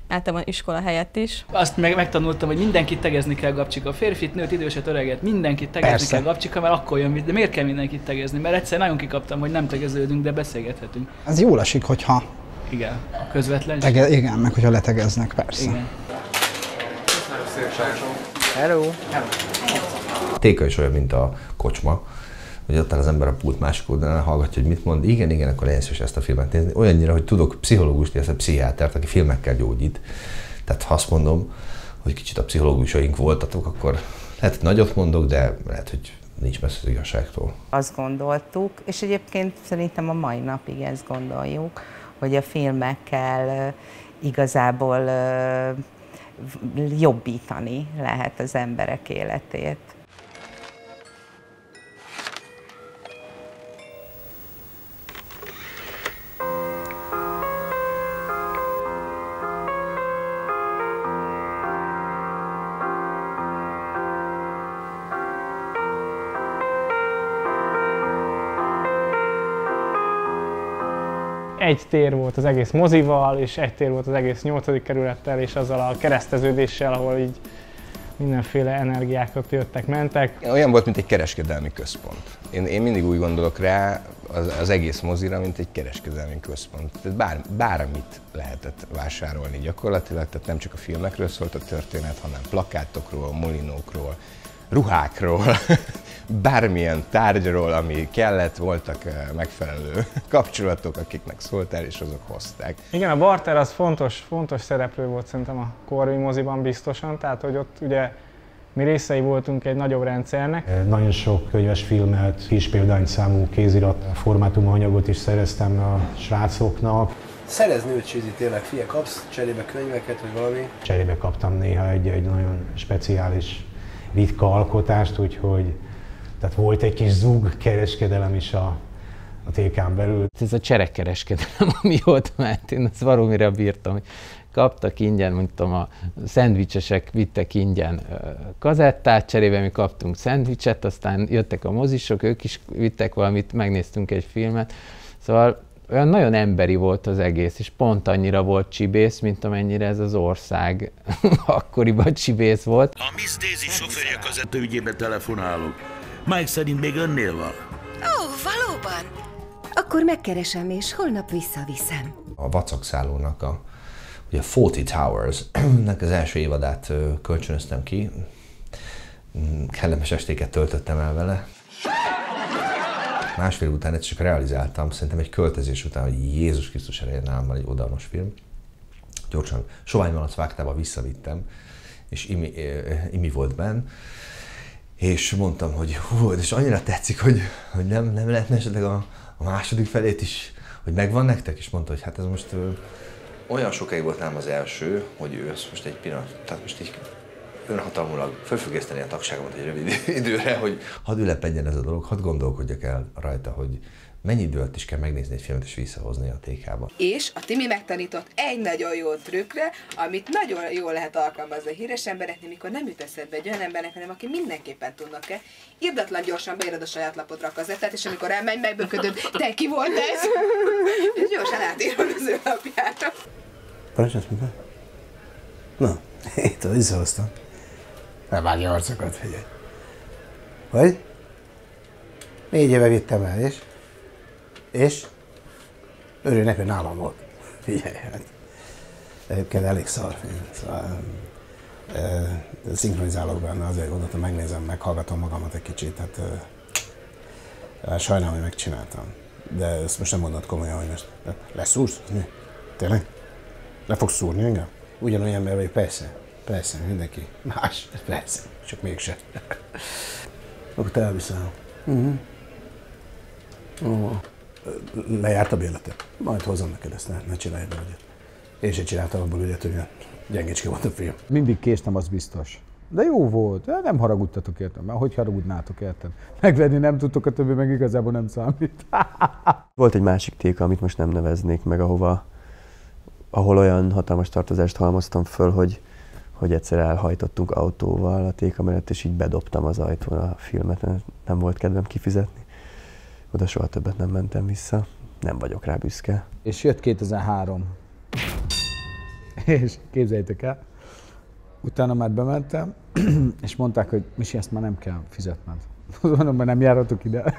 Általában iskola helyett is. Azt megtanultam, hogy mindenkit tegezni kell, Gabcsika. Férfit, nőt, időset, öreget, mindenkit tegezni kell, Gabcsika, mert akkor jön. De miért kell mindenkit tegezni? Mert egyszer nagyon kikaptam, hogy nem tegeződünk, de beszélgethetünk. Ez jól esik, hogyha... Igen, a közvetlen. Igen, meg hogyha letegeznek, persze. Igen. Hello! Téka is olyan, mint a kocsma, hogy ott áll az ember a pult másik oldalán, hallgatja, hogy mit mond. Igen, akkor legyen szíves ezt a filmet nézni. Olyannyira, hogy tudok pszichológust, illetve pszichiátert, aki filmekkel gyógyít. Tehát ha azt mondom, hogy kicsit a pszichológusaink voltatok, akkor lehet, hogy nagyot mondok, de lehet, hogy nincs messze az igazságtól. Azt gondoltuk, és egyébként szerintem a mai napig ezt gondoljuk, hogy a filmekkel igazából jobbítani lehet az emberek életét. Egy tér volt az egész mozival, és egy tér volt az egész 8. kerülettel, és azzal a kereszteződéssel, ahol így mindenféle energiákat jöttek, mentek. Olyan volt, mint egy kereskedelmi központ. Én mindig úgy gondolok rá az egész mozira, mint egy kereskedelmi központ. Tehát bármit lehetett vásárolni gyakorlatilag, tehát nem csak a filmekről szólt a történet, hanem plakátokról, molinókról, ruhákról, bármilyen tárgyról, ami kellett, voltak megfelelő kapcsolatok, akiknek szóltál, és azok hozták. Igen, a barter az fontos szereplő volt szerintem a Corvi moziban biztosan, tehát hogy ott ugye mi részei voltunk egy nagyobb rendszernek. Nagyon sok könyves filmet, kis példányszámú kézirat formátumú anyagot is szereztem a srácoknak. Szerezni őt tényleg, fia, kapsz cserébe könyveket, vagy valami? Cserébe kaptam néha egy nagyon speciális, ritka alkotást, úgyhogy tehát volt egy kis zug kereskedelem is a TK-n belül. Ez a cserekereskedelem, ami ott ment, én ezt valómire bírtam. Kaptak ingyen, mondtam, a szendvicsesek vittek ingyen kazettát, cserébe mi kaptunk szendvicset, aztán jöttek a mozisok, ők is vittek valamit, megnéztünk egy filmet. Szóval olyan nagyon emberi volt az egész, és pont annyira volt csibész, mint amennyire ez az ország akkoriban csibész volt. A Miss Daisy sofőrje kazetta ügyében telefonálok. Mike szerint még önnél van. Ó, valóban? Akkor megkeresem, és holnap visszaviszem. A vacakszállónak ugye 40 Towers-nek az első évadát kölcsönöztem ki. Kellemes estéket töltöttem el vele. Másfél után ezt csak realizáltam, szerintem egy költözés után, hogy Jézus Krisztus elején nálam van egy oldalmas film. Gyorsan Sovány Malac vágtába visszavittem, és Imi volt benn. És mondtam, hogy hú, és annyira tetszik, hogy nem lehetne esetleg a második felét is, hogy megvan nektek? És mondta, hogy hát ez most olyan sokáig volt nálam az első, hogy ő ezt most egy pillanat, tehát most így önhatalmulag felfüggeszteni a tagságomat egy rövid időre, hogy hadd ülepedjen ez a dolog, hadd gondolkodjak el rajta, hogy mennyi idő alatt is kell megnézni egy filmet és visszahozni a TK-ba. És a Timi megtanított egy nagyon jó trükkre, amit nagyon jól lehet alkalmazni a híres embereknél, mikor nem jut eszedbe egy olyan embernek, hanem aki mindenképpen tudnak kell. Irdatlan gyorsan beírod a saját lapodra a kazettát, és amikor elmegy, megböködöd, te ki volt ez? És gyorsan átírod az ő lapjára. Parancsolsz minden? Na, itt visszahoztam. Elvágja arcokat, figyelj. Hogy? 4 éve vittem el, és örülnek, hogy nálam volt. Figyelj, hát egyébként elég szar film. Szóval, szinkronizálok benne, azért gondoltam, megnézem, meghallgatom magamat egy kicsit, hát sajnálom, hogy megcsináltam. De ezt most nem mondod komolyan, hogy most leszúrsz? Mi? Tényleg? Le fogsz szúrni engem? Ugyanolyan ember vagyok, persze, mindenki más, persze, csak mégse. Akkor te elviszem. Lejárt a bérletet. Majd hozom neked ezt, ne csinálj be ügyet. Én sem csináltam abból ügyet, hogy gyengécske volt a film. Mindig késtem, az biztos. De jó volt, nem haragudtatok értem, mert hogy haragudnátok értem. Megvenni nem tudtok, a többi meg igazából nem számít. Volt egy másik téka, amit most nem neveznék meg, ahol olyan hatalmas tartozást halmoztam föl, hogy egyszer elhajtottunk autóval a téka mellett, és így bedobtam az ajtón a filmet, nem volt kedvem kifizetni. Oda soha többet nem mentem vissza, nem vagyok rá büszke. És jött 2003. És képzeljétek el, utána már bementem, és mondták, hogy Misi, ezt már nem kell fizetned. Mondom, mert nem járhatok ide.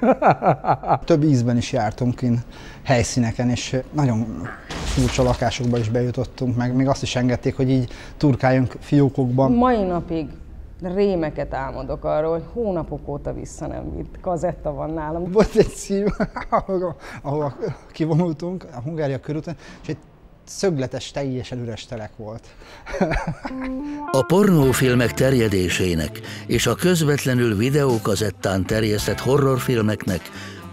Több ízben is jártunk kint helyszíneken, és nagyon furcsa lakásokba is bejutottunk, meg még azt is engedték, hogy így turkáljunk fiókokban. Mai napig rémeket álmodok arról, hogy hónapok óta vissza nem vitt. Kazetta van nálam. Volt egy cím, ahol kivonultunk, a Hungária körúton, és egy szögletes, teljesen üres telek volt. A pornófilmek terjedésének és a közvetlenül videókazettán terjesztett horrorfilmeknek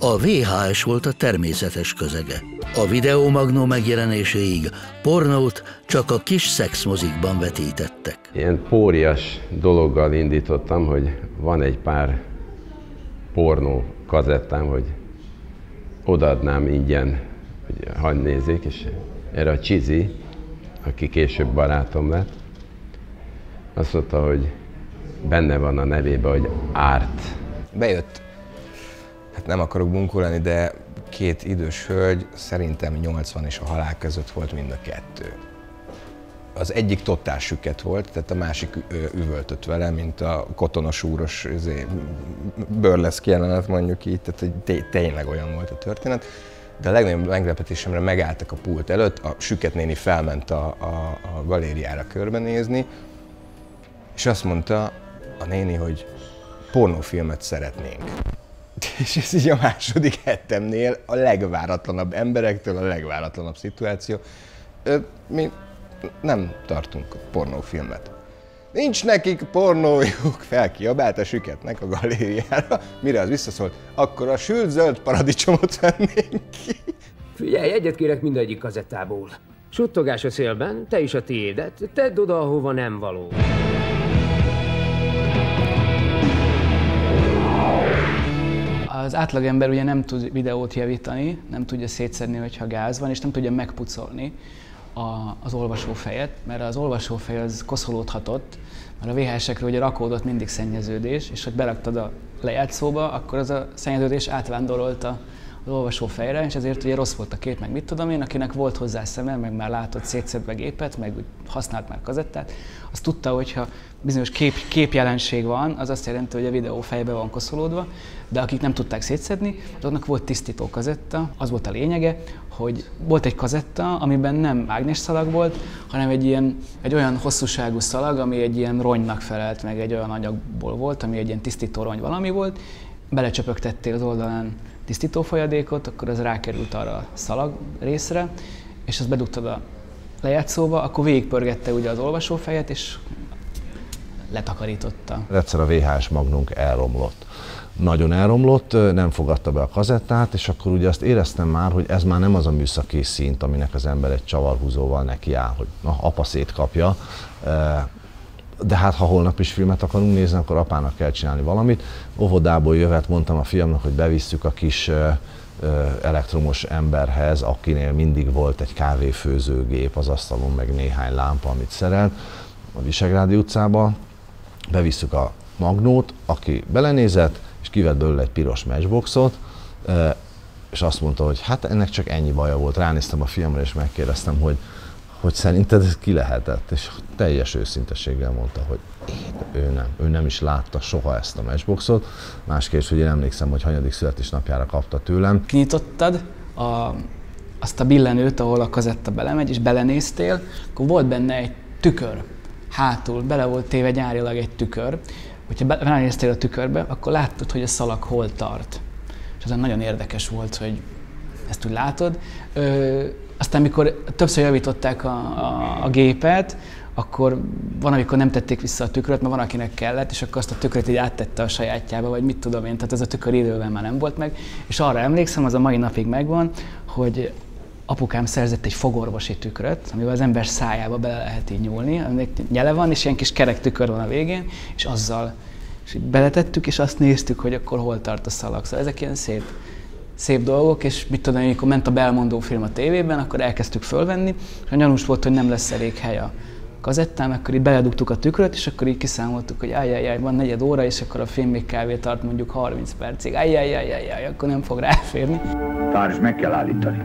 a VHS volt a természetes közege. A Videomagnó megjelenéséig pornót csak a kis szexmozikban vetítettek. Ilyen pórias dologgal indítottam, hogy van egy pár pornó kazettám, hogy odaadnám ingyen, hogy hadd nézzék, és erre a Csizi, aki később barátom lett, azt mondta, hogy benne van a nevében, hogy árt. Bejött, hát nem akarok bunkó lenni, de két idős hölgy, szerintem 80 és a halál között volt mind a kettő. Az egyik totál süket volt, tehát a másik üvöltött vele, mint a kotonasúros burleszk jelenet, mondjuk így, tehát tényleg olyan volt a történet. De a legnagyobb meglepetésemre megálltak a pult előtt, a süket néni felment a galériára körbenézni, és azt mondta a néni, hogy pornófilmet szeretnénk. És ez így a második hetemnél a legváratlanabb emberektől a legváratlanabb szituáció. Mi nem tartunk pornófilmet. Nincs nekik pornójuk, felkiabált a süketnek a galériára, mire az visszaszólt, akkor a sült zöld paradicsomot vennénk ki. Figyelj, egyet kérek mindegyik kazettából. Suttogás a szélben, te is a tiédet, tedd oda, ahova nem való. Az átlagember ugye nem tud videót javítani, nem tudja szétszedni, hogyha gáz van, és nem tudja megpucolni az olvasófejet, mert az olvasófej az koszolódhatott, mert a VHS-ekre ugye rakódott mindig szennyeződés, és hogy beraktad a lejátszóba, akkor az a szennyeződés átvándorolt az olvasófejre, és ezért ugye rossz volt a kép, meg mit tudom én, akinek volt hozzá szeme, meg már látott szétszedve gépet, meg használt már kazettát, az tudta, hogyha bizonyos képjelenség van, az azt jelenti, hogy a videó fejbe van koszolódva, de akik nem tudták szétszedni, azoknak volt tisztító kazetta, az volt a lényege, hogy volt egy kazetta, amiben nem mágnesszalag volt, hanem egy olyan hosszúságú szalag, ami egy ilyen rongynak felelt, meg egy olyan anyagból volt, ami egy ilyen tisztító rony valami volt, belecsöpögtettél az oldalán tisztító folyadékot, akkor az rákerült arra a szalag részre, és azt bedugtad a lejátszóba, akkor végigpörgette ugye az olvasófejet, és letakarította. Egyszer a VHS magnónk elromlott. Nagyon elromlott, nem fogadta be a kazettát, és akkor ugye azt éreztem már, hogy ez már nem az a műszaki szint, aminek az ember egy csavarhúzóval nekiáll, hogy na, apa szétkapja. De hát ha holnap is filmet akarunk nézni, akkor apának kell csinálni valamit. Óvodából jövet, mondtam a fiamnak, hogy bevisszük a kis elektromos emberhez, akinél mindig volt egy kávéfőzőgép az asztalon, meg néhány lámpa, amit szerelt a Visegrádi utcába. Bevisszük a magnót, aki belenézett, és kivett belőle egy piros matchboxot, és azt mondta, hogy hát ennek csak ennyi baja volt. Ránéztem a fiamra, és megkérdeztem, hogy szerinted ez ki lehetett, és teljes őszintességgel mondta, hogy ő nem is látta soha ezt a matchboxot. Másképp, hogy én emlékszem, hogy hanyadik születésnapjára kapta tőlem. Kinyitottad azt a billenőt, ahol a kazetta belemegy, és belenéztél, akkor volt benne egy tükör. Hátul bele volt téve gyárilag egy tükör. Hogyha belenéztél a tükörbe, akkor láttad, hogy a szalag hol tart. És azon nagyon érdekes volt, hogy ezt úgy látod. Aztán, mikor többször javították a gépet, akkor van, amikor nem tették vissza a tükröt, mert van, akinek kellett, és akkor azt a tükröt így áttette a sajátjába, vagy mit tudom én, tehát ez a tükör idővel már nem volt meg. És arra emlékszem, az a mai napig megvan, hogy apukám szerzett egy fogorvosi tükröt, amivel az ember szájába bele lehet így nyúlni, aminek nyele van, és ilyen kis kerek tükör van a végén, és azzal és így beletettük, és azt néztük, hogy akkor hol tart a szalag. Szóval ezek ilyen szép dolgok, és mit tudom, amikor ment a Belmondó film a tévében, akkor elkezdtük fölvenni, és a gyanús volt, hogy nem lesz elég hely a kazettán, akkor így beledugtuk a tükröt, és akkor így kiszámoltuk, hogy ajjajjaj, van 4 óra, és akkor a film még kávé tart mondjuk 30 percig. Ajjajjajjaj, akkor nem fog ráférni. Társ, meg kell állítani.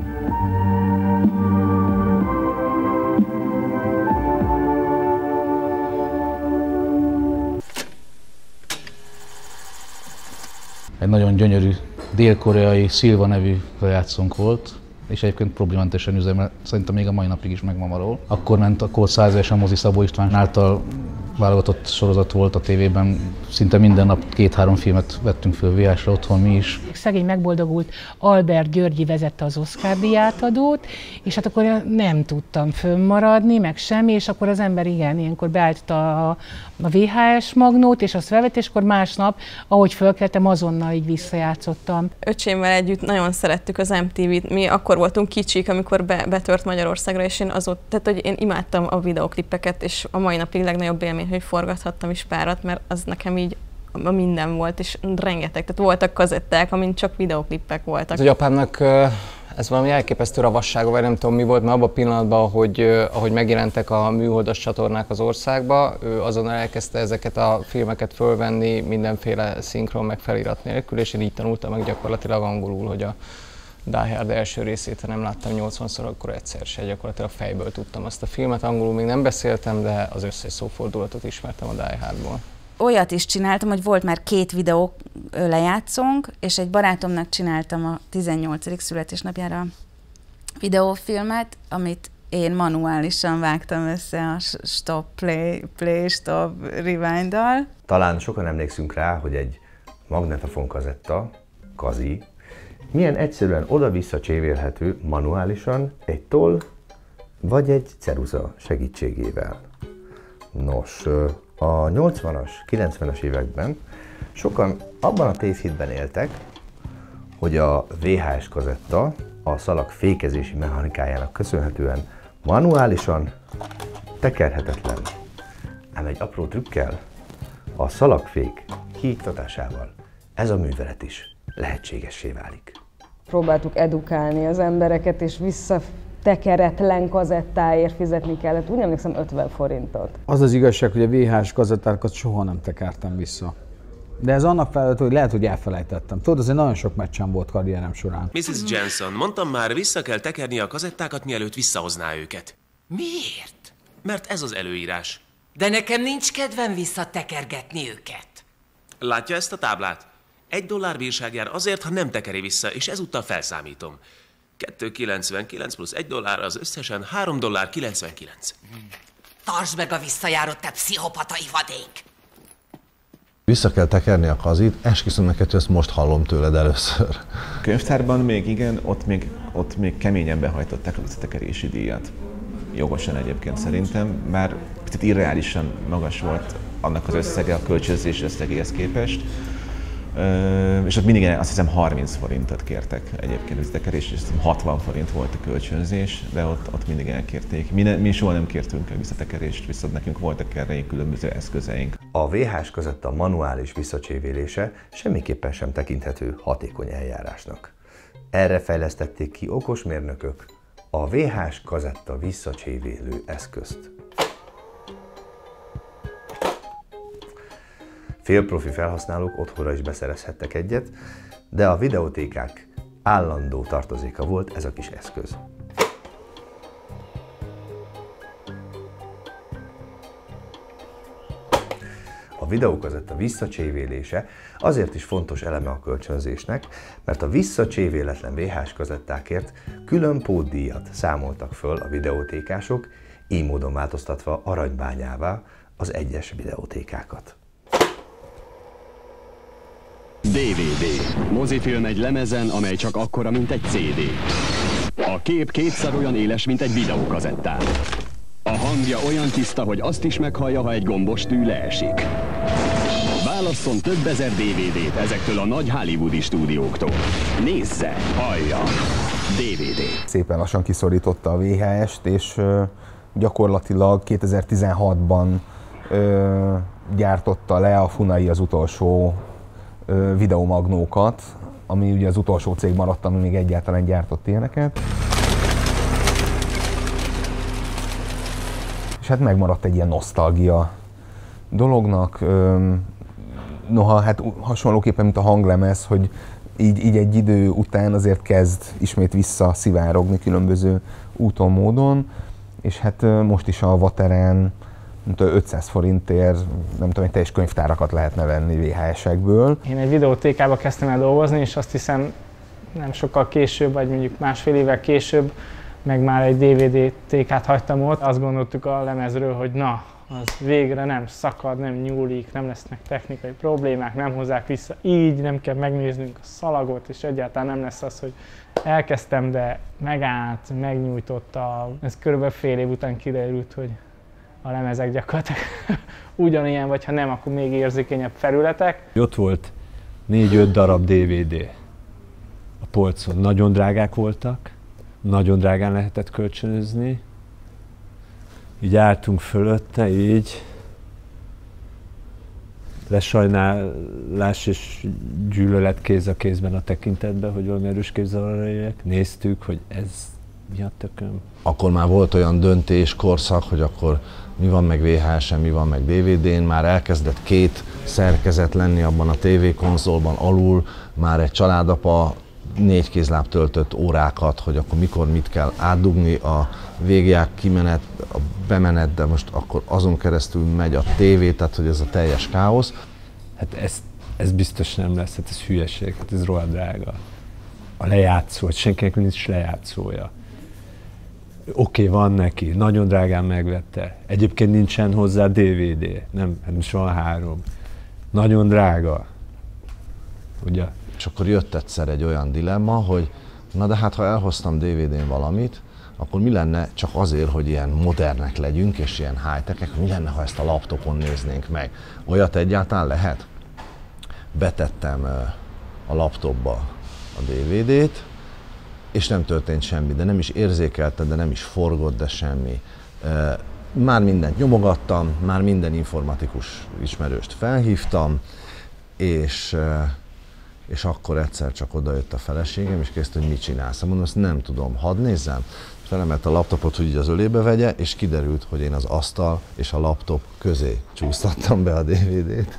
Egy nagyon gyönyörű dél-koreai Silva nevű lejátszónk volt, és egyébként problémátesen üzemel, szerintem még a mai napig is megvan valahol. Akkor ment a Colt 100-es a mozi Szabó István által válogatott sorozat volt a tévében, szinte minden nap 2-3 filmet vettünk föl VHS-re otthon mi is. Szegény megboldogult Albert Györgyi vezette az Oscar-díjátadót, és hát akkor nem tudtam fönnmaradni, meg semmi, és akkor az ember igen, ilyenkor beállította a VHS magnót, és azt felvett, és akkor másnap, ahogy fölkeltem, azonnal így visszajátszottam. Öcsémmel együtt nagyon szerettük az MTV-t, mi akkor voltunk kicsik, amikor betört Magyarországra, és én azóta, tehát hogy én imádtam a videoklippeket, és a mai napig legnagyobb élmény, hogy forgathattam is párat, mert az nekem így minden volt, és rengeteg. Tehát voltak kazetták, amin csak videoklippek voltak. Az apámnak ez valami elképesztő ravassága, vagy nem tudom mi volt, mert abban a pillanatban, ahogy megjelentek a műholdas csatornák az országba, ő azonnal elkezdte ezeket a filmeket fölvenni mindenféle szinkron meg felirat nélkül, és én így tanultam meg gyakorlatilag angolul, hogy a Die Hard első részét, ha nem láttam 80-szor, akkor egyszer se, gyakorlatilag fejből tudtam azt a filmet. Angolul még nem beszéltem, de az összes szófordulatot ismertem a Die Hardból. Olyat is csináltam, hogy volt már 2 videó lejátszónk, és egy barátomnak csináltam a 18. születésnapjára videófilmet, amit én manuálisan vágtam össze a stop, play, stop, rewind-dal. Talán sokan emlékszünk rá, hogy egy magnetofon kazetta, kazi, milyen egyszerűen oda-vissza csévélhető manuálisan egy toll vagy egy ceruza segítségével. Nos, a 80-as, 90-es években sokan abban a tévhitben éltek, hogy a VHS kazetta a szalag fékezési mechanikájának köszönhetően manuálisan tekerhetetlen. Ám egy apró trükkel, a szalagfék kiiktatásával ez a művelet is lehetségessé válik. Próbáltuk edukálni az embereket, és visszatekeretlen kazettáért fizetni kellett. Úgy emlékszem 50 forintot. Az az igazság, hogy a VHS kazettákat soha nem tekertem vissza. De ez annak felett, hogy lehet, hogy elfelejtettem. Tudod, azért nagyon sok meccsem volt karrierem során. Mrs. Jensen, mondtam már, vissza kell tekerni a kazettákat, mielőtt visszahozná őket. Miért? Mert ez az előírás. De nekem nincs kedvem visszatekergetni őket. Látja ezt a táblát? $1 bírság jár azért, ha nem tekeri vissza, és ezúttal felszámítom. 2,99 plusz $1 az összesen $3,99. Tartsd meg a visszajárót, te pszichopata ivadék! Vissza kell tekerni a kazit, esküszöm neked, hogy ezt most hallom tőled először. A könyvtárban még igen, ott még keményen behajtották a visszatekerési díjat. Jogosan egyébként szerintem, már picit irreálisan magas volt annak az összege a kölcsönzés összegéhez képest. És ott mindig azt hiszem 30 forintot kértek egyébként visszatekerés, és 60 forint volt a kölcsönzés, de ott mindig elkérték. Mi soha nem kértünk el visszatekerést, viszont nekünk voltak erre különböző eszközeink. A VHS kazetta manuális visszacsévélése semmiképpen sem tekinthető hatékony eljárásnak. Erre fejlesztették ki okos mérnökök a VHS kazetta visszacsévélő eszközt. Félprofi felhasználók otthonra is beszerezhettek egyet, de a videótékák állandó tartozéka volt ez a kis eszköz. A videókazetta visszacsévélése azért is fontos eleme a kölcsönzésnek, mert a visszacsévéletlen VHS kazettákért külön pótdíjat számoltak föl a videótékások, így módon változtatva aranybányává az egyes videótékákat. DVD. Mozifilm egy lemezen, amely csak akkora, mint egy CD. A kép kétszer olyan éles, mint egy videókazettán. A hangja olyan tiszta, hogy azt is meghallja, ha egy gombos tű leesik. Válasszon több ezer DVD-t ezektől a nagy hollywoodi stúdióktól. Nézze, hallja. DVD. Szépen lassan kiszorította a VHS-t, és gyakorlatilag 2016-ban gyártotta le a Funai az utolsó videomagnókat, ami ugye az utolsó cég maradt, ami még egyáltalán gyártott ilyeneket. És hát megmaradt egy ilyen nosztalgia dolognak. Noha hát hasonlóképpen, mint a hanglemez, hogy így egy idő után azért kezd ismét visszaszivárogni különböző úton, módon, és hát most is a Vateren 500 forintért, nem tudom, egy teljes könyvtárakat lehetne venni VHS-ekből. Én egy videótékába kezdtem el dolgozni, és azt hiszem nem sokkal később, vagy mondjuk másfél évvel később, meg már egy DVD tékát hagytam ott. Azt gondoltuk a lemezről, hogy na, az végre nem szakad, nem nyúlik, nem lesznek technikai problémák, nem hozzák vissza így, nem kell megnéznünk a szalagot, és egyáltalán nem lesz az, hogy elkezdtem, de megállt, megnyújtotta. Ez körülbelül fél év után kiderült, hogy a lemezek gyakorlatilag ugyanilyen, vagy ha nem, akkor még érzékenyebb felületek. Ott volt 4-5 darab DVD a polcon. Nagyon drágák voltak, nagyon drágán lehetett kölcsönözni. Így álltunk fölötte, így lesajnálás és gyűlölet kéz a kézben a tekintetben, hogy valami erős képzavarra jöjjek. Néztük, hogy ez mi a tököm. Akkor már volt olyan döntés, korszak, hogy akkor mi van meg VHS-en, mi van meg DVD-n, már elkezdett 2 szerkezet lenni abban a tévékonzolban alul, már egy családapa 4 kézláb töltött órákat, hogy akkor mikor mit kell átdugni, a végják kimenet, a bemenet, de most akkor azon keresztül megy a tévé, tehát hogy ez a teljes káosz. Hát ez biztos nem lesz, hát ez hülyeség, hát ez rohadt drága. A lejátszó, hogy senkinek nincs lejátszója. Oké, van neki, nagyon drágán megvette. Egyébként nincsen hozzá DVD, nem, hát most van 3. Nagyon drága, ugye? És akkor jött egyszer egy olyan dilemma, hogy na de hát ha elhoztam DVD-n valamit, akkor mi lenne csak azért, hogy ilyen modernek legyünk és ilyen high-techek, mi lenne, ha ezt a laptopon néznénk meg? Olyat egyáltalán lehet? Betettem a laptopba a DVD-t, és nem történt semmi, de nem is érzékelte, de nem is forgott, de semmi. Már mindent nyomogattam, már minden informatikus ismerőst felhívtam, és akkor egyszer csak odajött a feleségem, és kezdte, hogy mit csinálsz. Mondom, azt nem tudom, hadd nézzem. Felemelt a laptopot, hogy így az ölébe vegye, és kiderült, hogy én az asztal és a laptop közé csúsztattam be a DVD-t.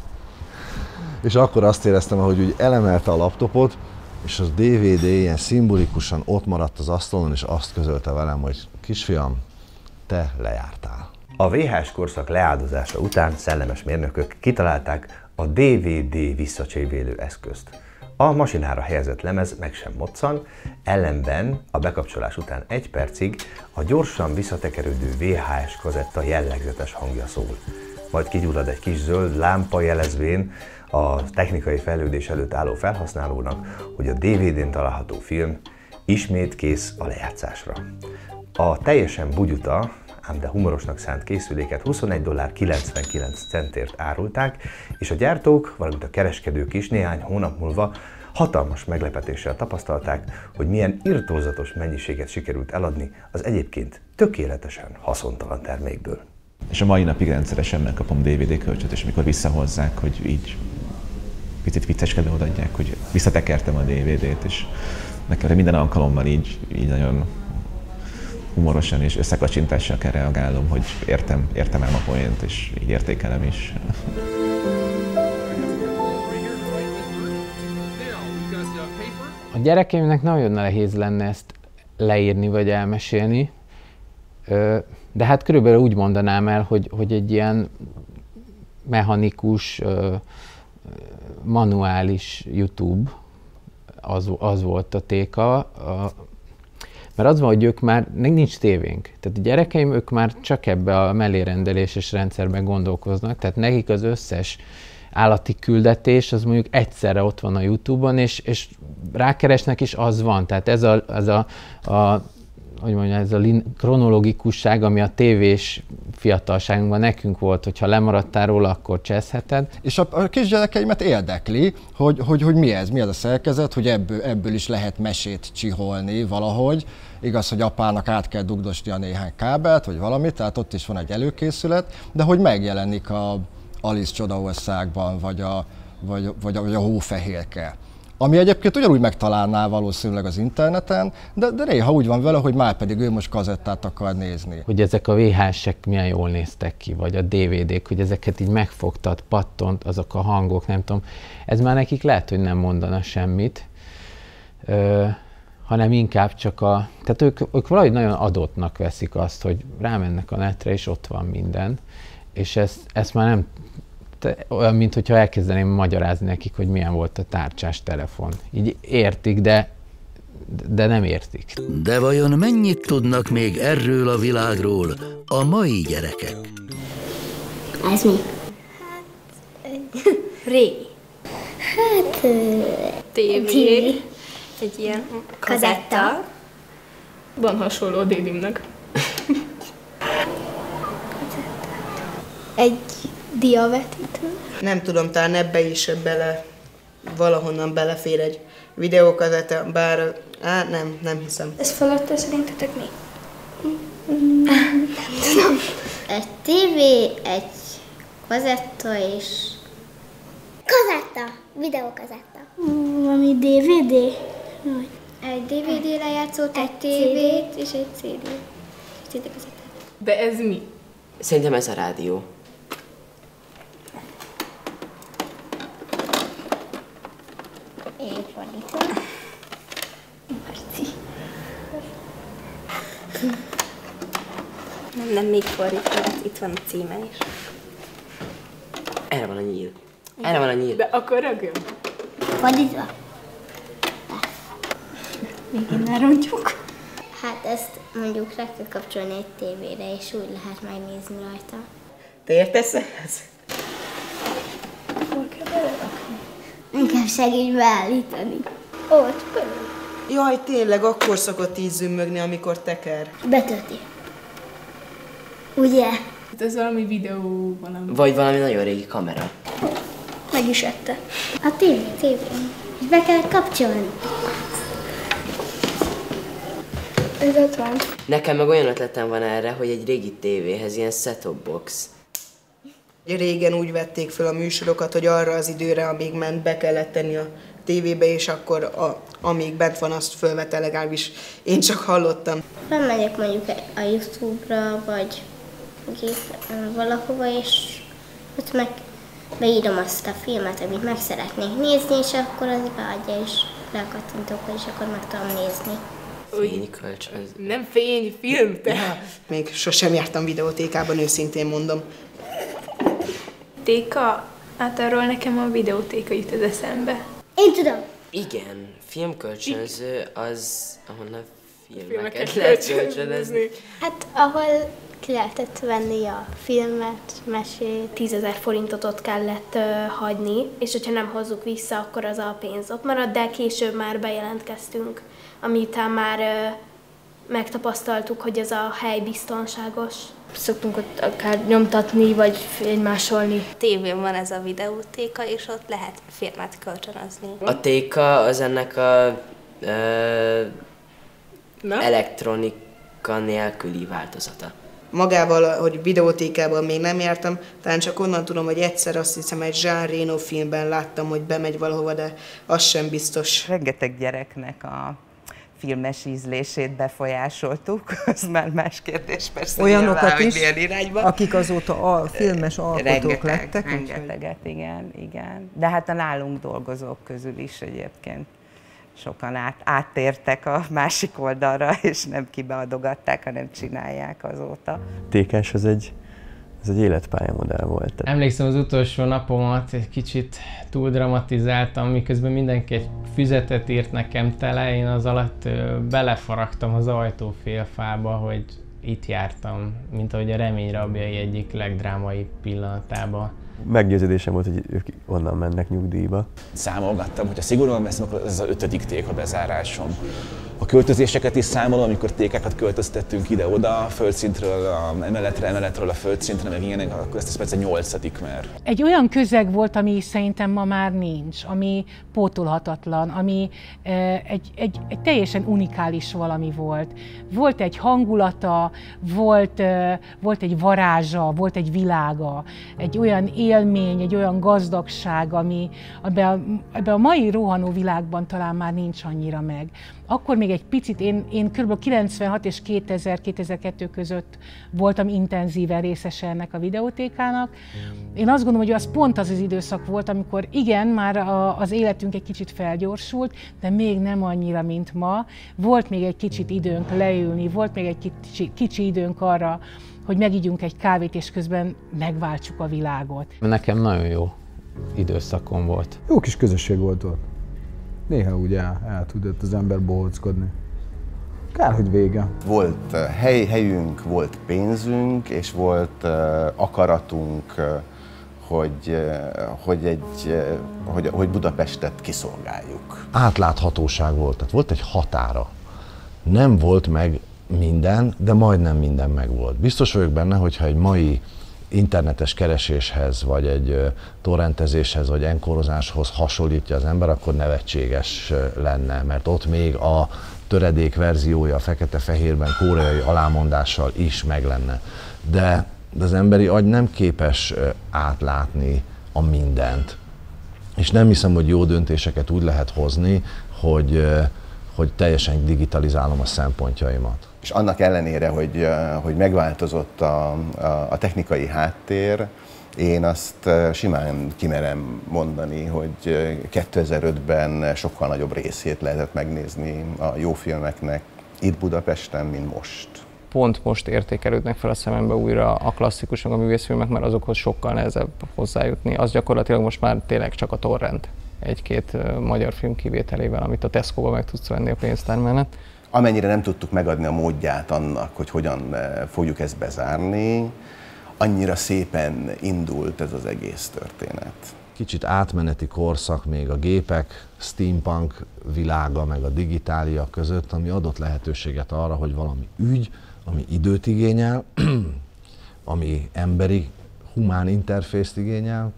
És akkor azt éreztem, hogy úgy elemelte a laptopot, és az DVD ilyen szimbolikusan ott maradt az asztalon, és azt közölte velem, hogy kisfiam, te lejártál. A VHS korszak leáldozása után szellemes mérnökök kitalálták a DVD visszacsévélő eszközt. A masinára helyezett lemez meg sem moccan, ellenben a bekapcsolás után 1 percig a gyorsan visszatekerődő VHS kazetta jellegzetes hangja szól. Majd kigyullad egy kis zöld lámpa jelezvén a technikai fejlődés előtt álló felhasználónak, hogy a DVD-n található film ismét kész a lejátszásra. A teljesen bugyuta, ám de humorosnak szánt készüléket $21.99 árulták, és a gyártók, valamint a kereskedők is néhány hónap múlva hatalmas meglepetéssel tapasztalták, hogy milyen irtózatos mennyiséget sikerült eladni az egyébként tökéletesen haszontalan termékből. És a mai napig rendszeresen megkapom DVD kölcsöt, és amikor visszahozzák, hogy így picit vicceskedve odaadják, hogy visszatekertem a DVD-t, és nekem minden alkalommal így nagyon humorosan és összekacsintással kell reagálnom, hogy értem el a poént, és így értékelem is. A gyerekeimnek nagyon nehéz lenne ezt leírni vagy elmesélni, de hát körülbelül úgy mondanám el, hogy egy ilyen mechanikus, manuális YouTube az volt a téka. Mert az van, hogy ők már, nincs tévénk. Tehát a gyerekeim, ők már csak ebbe a mellérendeléses rendszerben gondolkoznak, tehát nekik az összes állati küldetés, az mondjuk egyszerre ott van a YouTube-on, és rákeresnek is, az van. Tehát ez a kronológikusság, ami a tévés fiatalságunkban nekünk volt, hogyha lemaradtál róla, akkor cseszheted. És a kisgyerekeimet érdekli, hogy mi ez a szerkezet, hogy ebből is lehet mesét csiholni valahogy. Igaz, hogy apának át kell dugdosni a néhány kábelt, vagy valamit, tehát ott is van egy előkészület, de hogy megjelenik a Alice Csodaországban, vagy a Hófehérke. Ami egyébként ugyanúgy megtalálná valószínűleg az interneten, de néha úgy van vele, hogy már pedig ő most kazettát akar nézni. Hogy ezek a VHS-ek milyen jól néztek ki, vagy a DVD-k, hogy ezeket így megfogtad, pattant, azok a hangok, nem tudom. Ez már nekik lehet, hogy nem mondana semmit, hanem inkább csak tehát ők valahogy nagyon adottnak veszik azt, hogy rámennek a netre, és ott van minden. És ezt már nem, olyan, mintha elkezdeném magyarázni nekik, hogy milyen volt a tárcsás telefon. Így értik, de nem értik. De vajon mennyit tudnak még erről a világról a mai gyerekek? Ez mi? Régi. Hát... Tévé. Egy ilyen Kazetta. Van hasonló a dédimnek. Egy diavetítő. Nem tudom, talán ebbe is valahonnan belefér egy videókazetta, bár nem hiszem. Ez fölötte szerintetek mi? Nem tudom. Egy tévé, egy kazetta és... Kazetta! Videókazetta. Valami DVD? Egy DVD lejátszót, egy tévét és egy CD. CD kazettát. De ez mi? Szerintem ez a rádió. Én fordítom. Marci. Nem még fordítva, itt van a címe is. Erre van a nyíl. Erre van a nyíl. De akkor rögöm. Fordítva? Még innen rontjuk. Hát ezt mondjuk rá kell kapcsolni egy tévére, és úgy lehet megnézni rajta. Te értesz ehhez? Hol kell belerakni? Inkább segíts beállítani. Ott, körül. Jaj, tényleg, akkor szokott így zümmögni, amikor teker. Betölti. Ugye? Ez valami videó, valami... Vagy valami nagyon régi kamera. Meg is ette. A tévé. És be kell kapcsolni. Ez ott van. Nekem meg olyan ötletem van erre, hogy egy régi tévéhez ilyen set-top box. Régen úgy vették fel a műsorokat, hogy arra az időre, amíg ment, be kellett tenni a tévébe, és akkor amíg bent van, azt fölvette, legalábbis én csak hallottam. Felmegyek mondjuk a YouTube-ra, vagy valahova, és ott meg beírom azt a filmet, amit meg szeretnék nézni, és akkor az beadja, és rákattintok, és akkor meg tudom nézni. Fénykölcsön. Nem fény, film, te! Ja, még sosem jártam videótékában, őszintén mondom. Téka? Hát arról nekem a videótéka jut az eszembe. Én tudom! Igen, filmkölcsönző az, ahonnan filmeket lehet kölcsönözni. Hát ahol ki lehetett venni a filmet, mesét. 10 000 forintot ott kellett hagyni, és hogyha nem hozzuk vissza, akkor az a pénz ott marad, de később már bejelentkeztünk, amiután már megtapasztaltuk, hogy ez a hely biztonságos. Szoktunk ott akár nyomtatni, vagy fénymásolni. Tévén van ez a videótéka, és ott lehet filmet kölcsönözni. A téka az ennek a elektronika nélküli változata. Magával, hogy videótékában még nem jártam, talán csak onnan tudom, hogy egyszer azt hiszem egy Jean Reno filmben láttam, hogy bemegy valahova, de az sem biztos. Rengeteg gyereknek a filmes ízlését befolyásoltuk, az már más kérdés persze. Olyanokat nyilván, is, hogy milyen irányba. akik azóta a filmes alkotók lettek. Rengeteget, igen. De hát a nálunk dolgozók közül is egyébként sokan áttértek a másik oldalra, és nem kibeadogatták, hanem csinálják azóta. Tékás ez egy életpályamodell volt. Emlékszem, az utolsó napomat egy kicsit túl dramatizáltam, miközben mindenki egy füzetet írt nekem tele, én az alatt belefaragtam az ajtófélfába, hogy itt jártam, mint ahogy a Remény rabjai egyik legdrámaibb pillanatában. Meggyőződésem volt, hogy ők onnan mennek nyugdíjba. Számolgattam, hogyha szigorúan veszem, akkor ez az 5. ték a bezárásom. A költözéseket is számolom, amikor tékákat költöztettünk ide-oda, a földszintről, emeletről a földszintre, meg ilyenek, akkor ezt persze 8. már. Egy olyan közeg volt, ami szerintem ma már nincs, ami pótolhatatlan, ami egy teljesen unikális valami volt. Volt egy hangulata, volt egy varázsa, volt egy világa, egy olyan élmény, egy olyan gazdagság, ami ebben a mai rohanó világban talán már nincs annyira meg. Akkor még egy picit, én kb. 96 és 2000-2002 között voltam intenzíven részese ennek a videótékának. Én azt gondolom, hogy az pont az időszak volt, amikor igen, már az életünk egy kicsit felgyorsult, de még nem annyira, mint ma. Volt még egy kicsit időnk leülni, volt még egy kicsi időnk arra, hogy megígyunk egy kávét, és közben megváltsuk a világot. Nekem nagyon jó időszakom volt. Jó kis közösség volt ott. Néha úgy el tudott az ember bohóckodni. Kár, hogy vége. Volt helyünk, volt pénzünk, és volt akaratunk, hogy Budapestet kiszolgáljuk. Átláthatóság volt, tehát volt egy határa. Nem volt meg minden, de majdnem minden megvolt. Biztos vagyok benne, hogyha egy mai internetes kereséshez, vagy egy torrentezéshez, vagy enkorozáshoz hasonlítja az ember, akkor nevetséges lenne, mert ott még a töredék verziója fekete-fehérben, koreai alámondással is meg lenne. De az emberi agy nem képes átlátni a mindent. És nem hiszem, hogy jó döntéseket úgy lehet hozni, hogy teljesen digitalizálom a szempontjaimat. És annak ellenére, hogy megváltozott a technikai háttér, én azt simán kimerem mondani, hogy 2005-ben sokkal nagyobb részét lehetett megnézni a jó filmeknek itt Budapesten, mint most. Pont most értékelődnek fel a szemembe újra a klasszikusok, a művészfilmek, mert azokhoz sokkal nehezebb hozzájutni. Az gyakorlatilag most már tényleg csak a torrent. Egy-két magyar film kivételével, amit a Tesco-ba meg tudsz venni a pénztár mellett. Amennyire nem tudtuk megadni a módját annak, hogy hogyan fogjuk ezt bezárni, annyira szépen indult ez az egész történet. Kicsit átmeneti korszak még a gépek, steampunk világa, meg a digitália között, ami adott lehetőséget arra, hogy valami ügy, ami időt igényel, ami emberi, humán interfészt igényel,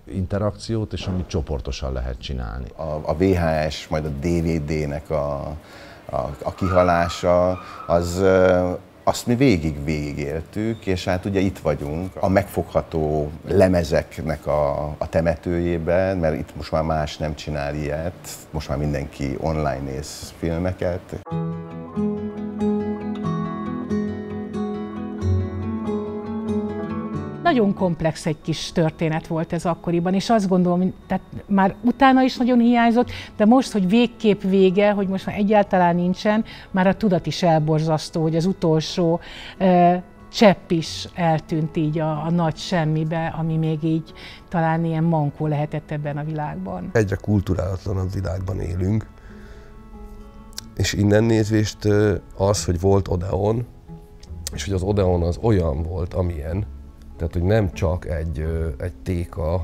interakciót, és amit csoportosan lehet csinálni. A VHS, majd a DVD-nek a kihalása, azt mi végigéltük, és hát ugye itt vagyunk a megfogható lemezeknek a temetőjében, mert itt most már más nem csinál ilyet, most már mindenki online néz filmeket. Nagyon komplex egy kis történet volt ez akkoriban, és azt gondolom, tehát már utána is nagyon hiányzott, de most, hogy végképp vége, hogy most már egyáltalán nincsen, már a tudat is elborzasztó, hogy az utolsó csepp is eltűnt így a nagy semmibe, ami még így talán ilyen mankó lehetett ebben a világban. Egyre kulturálatlanabb világban élünk, és innen nézvést az, hogy volt Odeon, és hogy az Odeon az olyan volt, amilyen, tehát, hogy nem csak egy téka,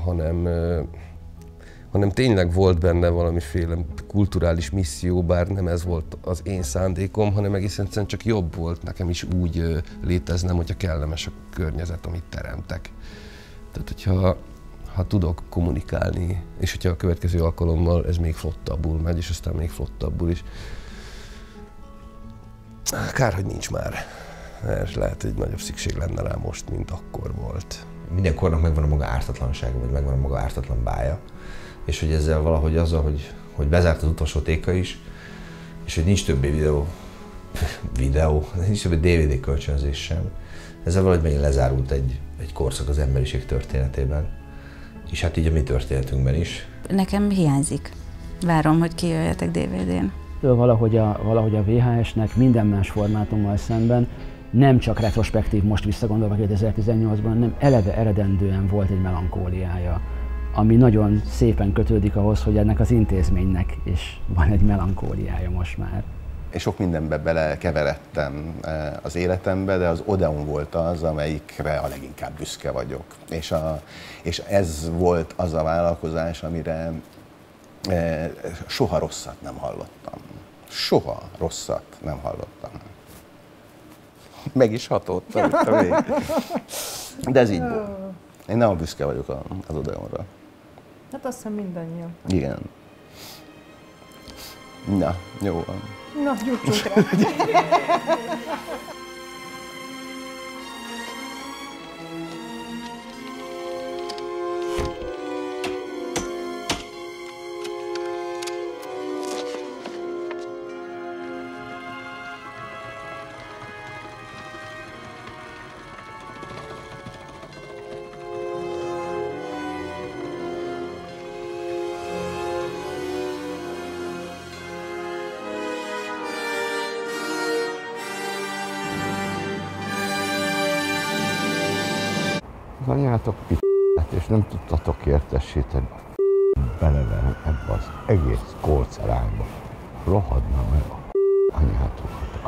hanem tényleg volt benne valamiféle kulturális misszió, bár nem ez volt az én szándékom, hanem egészen egyszerűen csak jobb volt nekem is úgy léteznem, hogyha kellemes a környezet, amit teremtek. Tehát, hogyha tudok kommunikálni, és hogyha a következő alkalommal ez még flottabbul megy, és aztán még flottabbul is. Kár, hogy nincs már. És lehet, hogy nagyobb szükség lenne rá most, mint akkor volt. Minden kornak megvan a maga ártatlansága, vagy megvan a maga ártatlan bája. És hogy ezzel valahogy azzal, hogy bezárt az utolsó téka is, és hogy nincs többé nincs többé DVD kölcsönzés sem. Ezzel valahogy megint lezárult egy korszak az emberiség történetében. És hát így a mi történetünkben is. Nekem hiányzik. Várom, hogy kijöjjetek DVD-n. Valahogy a VHS-nek minden más formátummal szemben nem csak retrospektív, most visszagondolva 2018-ban, hanem eleve eredendően volt egy melankóliája, ami nagyon szépen kötődik ahhoz, hogy ennek az intézménynek is van egy melankóliája most már. És sok mindenbe belekeveredtem az életembe, de az Odeon volt az, amelyikre a leginkább büszke vagyok. És ez volt az a vállalkozás, amire soha rosszat nem hallottam. Soha rosszat nem hallottam. Meg is hatott a vég. De ez így volt. Én nem büszke vagyok az Odeonra. Hát azt hiszem mindannyian. Igen. Na, jó van. Na, jutsunk rá. Az anyátok p***et, és nem tudtatok értesíteni. Beleverem ebbe az egész kolcerányba. Rohadna meg a anyátokat.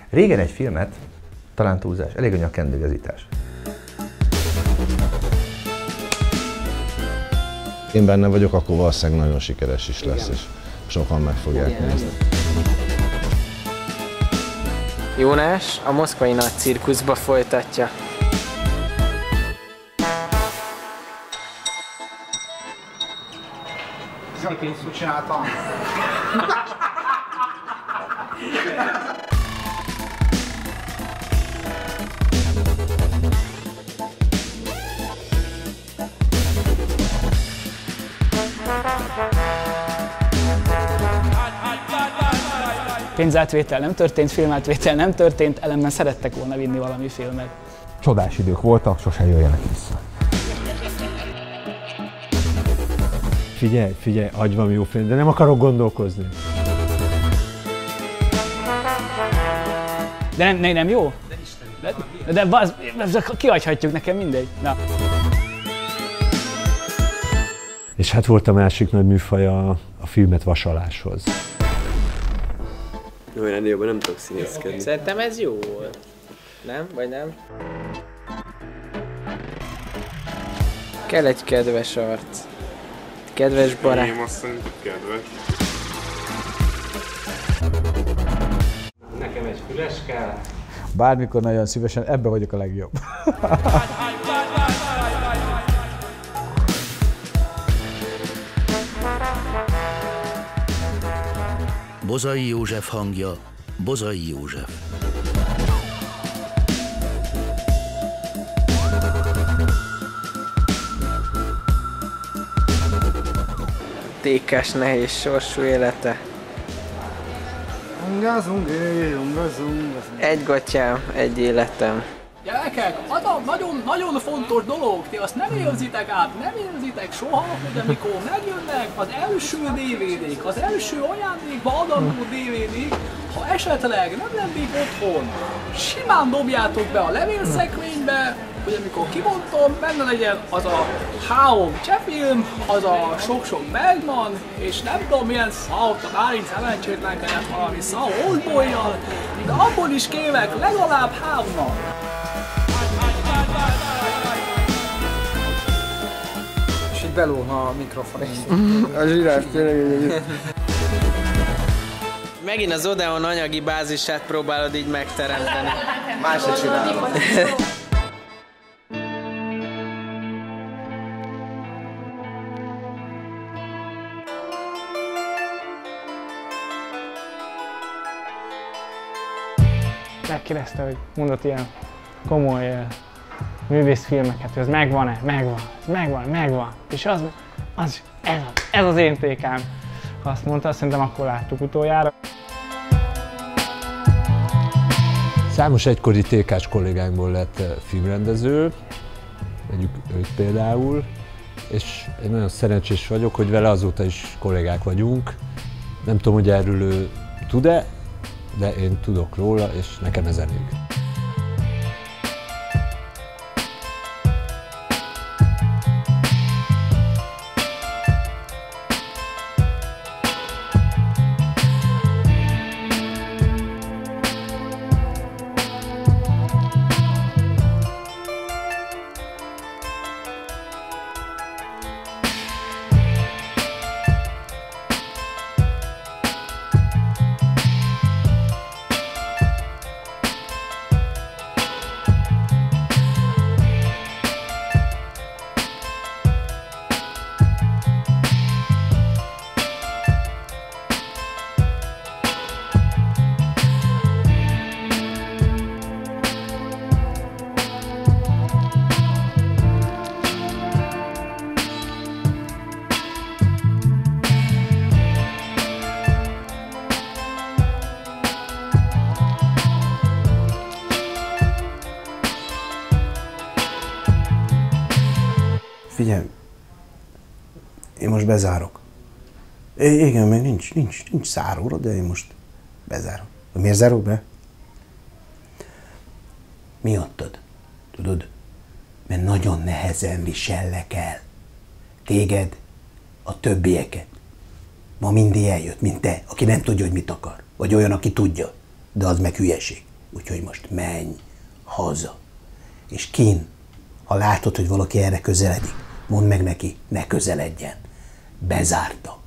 Régen egy filmet, talán túlzás, elég annyi a kendőgazítás. Én benne vagyok, akkor valószínűleg nagyon sikeres is lesz, és sokan meg fogják nézni. Jónás a moszkvai nagy cirkuszba folytatja. Pénzt csináltam. Pénzátvétel nem történt, filmátvétel nem történt, ellenben szerettek volna vinni valami filmet. Csodás idők voltak, sose jöjjenek vissza. Figyelj, adj valami jó film, de nem akarok gondolkozni. De nem jó? De kihagyhatjuk, nekem mindegy. Na. És hát volt a másik nagy műfaj a filmet vasaláshoz. Jó, ennél jobban nem tudok színészkedni. Szerintem ez jó volt. Nem? Vagy nem? Kell egy kedves arc. Kedves barát. Én azt szerintem kedves. Nekem egy füles kell. Bármikor nagyon szívesen, ebbe vagyok a legjobb. Bozai József hangja, Bozai József. Tékás nehéz sorsú élete. Egy gatyám, egy életem. Gyerekek, az a nagyon fontos dolog, ti azt nem érzitek át, nem érzitek soha, hogy amikor megjönnek az első DVD-k, az első ajándékba adandó DVD-k, ha esetleg nem lennék otthon, simán dobjátok be a levélszekrénybe, hogy amikor kibontom, benne legyen az a 3 csehfilm, az a sok-sok Bergman, és nem tudom milyen szart, a Bálint szerencsétlenkedett valami szar oldbolyjal, de abból is kérek legalább 3-at. És így belóna a mikrofon. A zsírás tényleg. Megint az Odeon anyagi bázisát próbálod így megteremteni. Másra csinálom. Megkérdezte, hogy mondott ilyen komoly művészfilmeket, hogy az megvan-e? Megvan. És ez az én tékám. Azt mondta, szerintem akkor láttuk utoljára. Számos egykori TK-s kollégánkból lett filmrendező, vegyük őt például, és én nagyon szerencsés vagyok, hogy vele azóta is kollégák vagyunk. Nem tudom, hogy erről ő tud-e, de én tudok róla, és nekem ez elég. én most bezárok. Igen, meg nincs záróra, de én most bezárok. Miért zárok be? Miattad, tudod? Mert nagyon nehezen visellek el. Téged, a többieket. Ma mindig eljött, mint te, aki nem tudja, hogy mit akar. Vagy olyan, aki tudja, de az meg hülyeség. Úgyhogy most menj haza. És kín, ha látod, hogy valaki erre közeledik, mondd meg neki, ne közeledjen. Bezárta.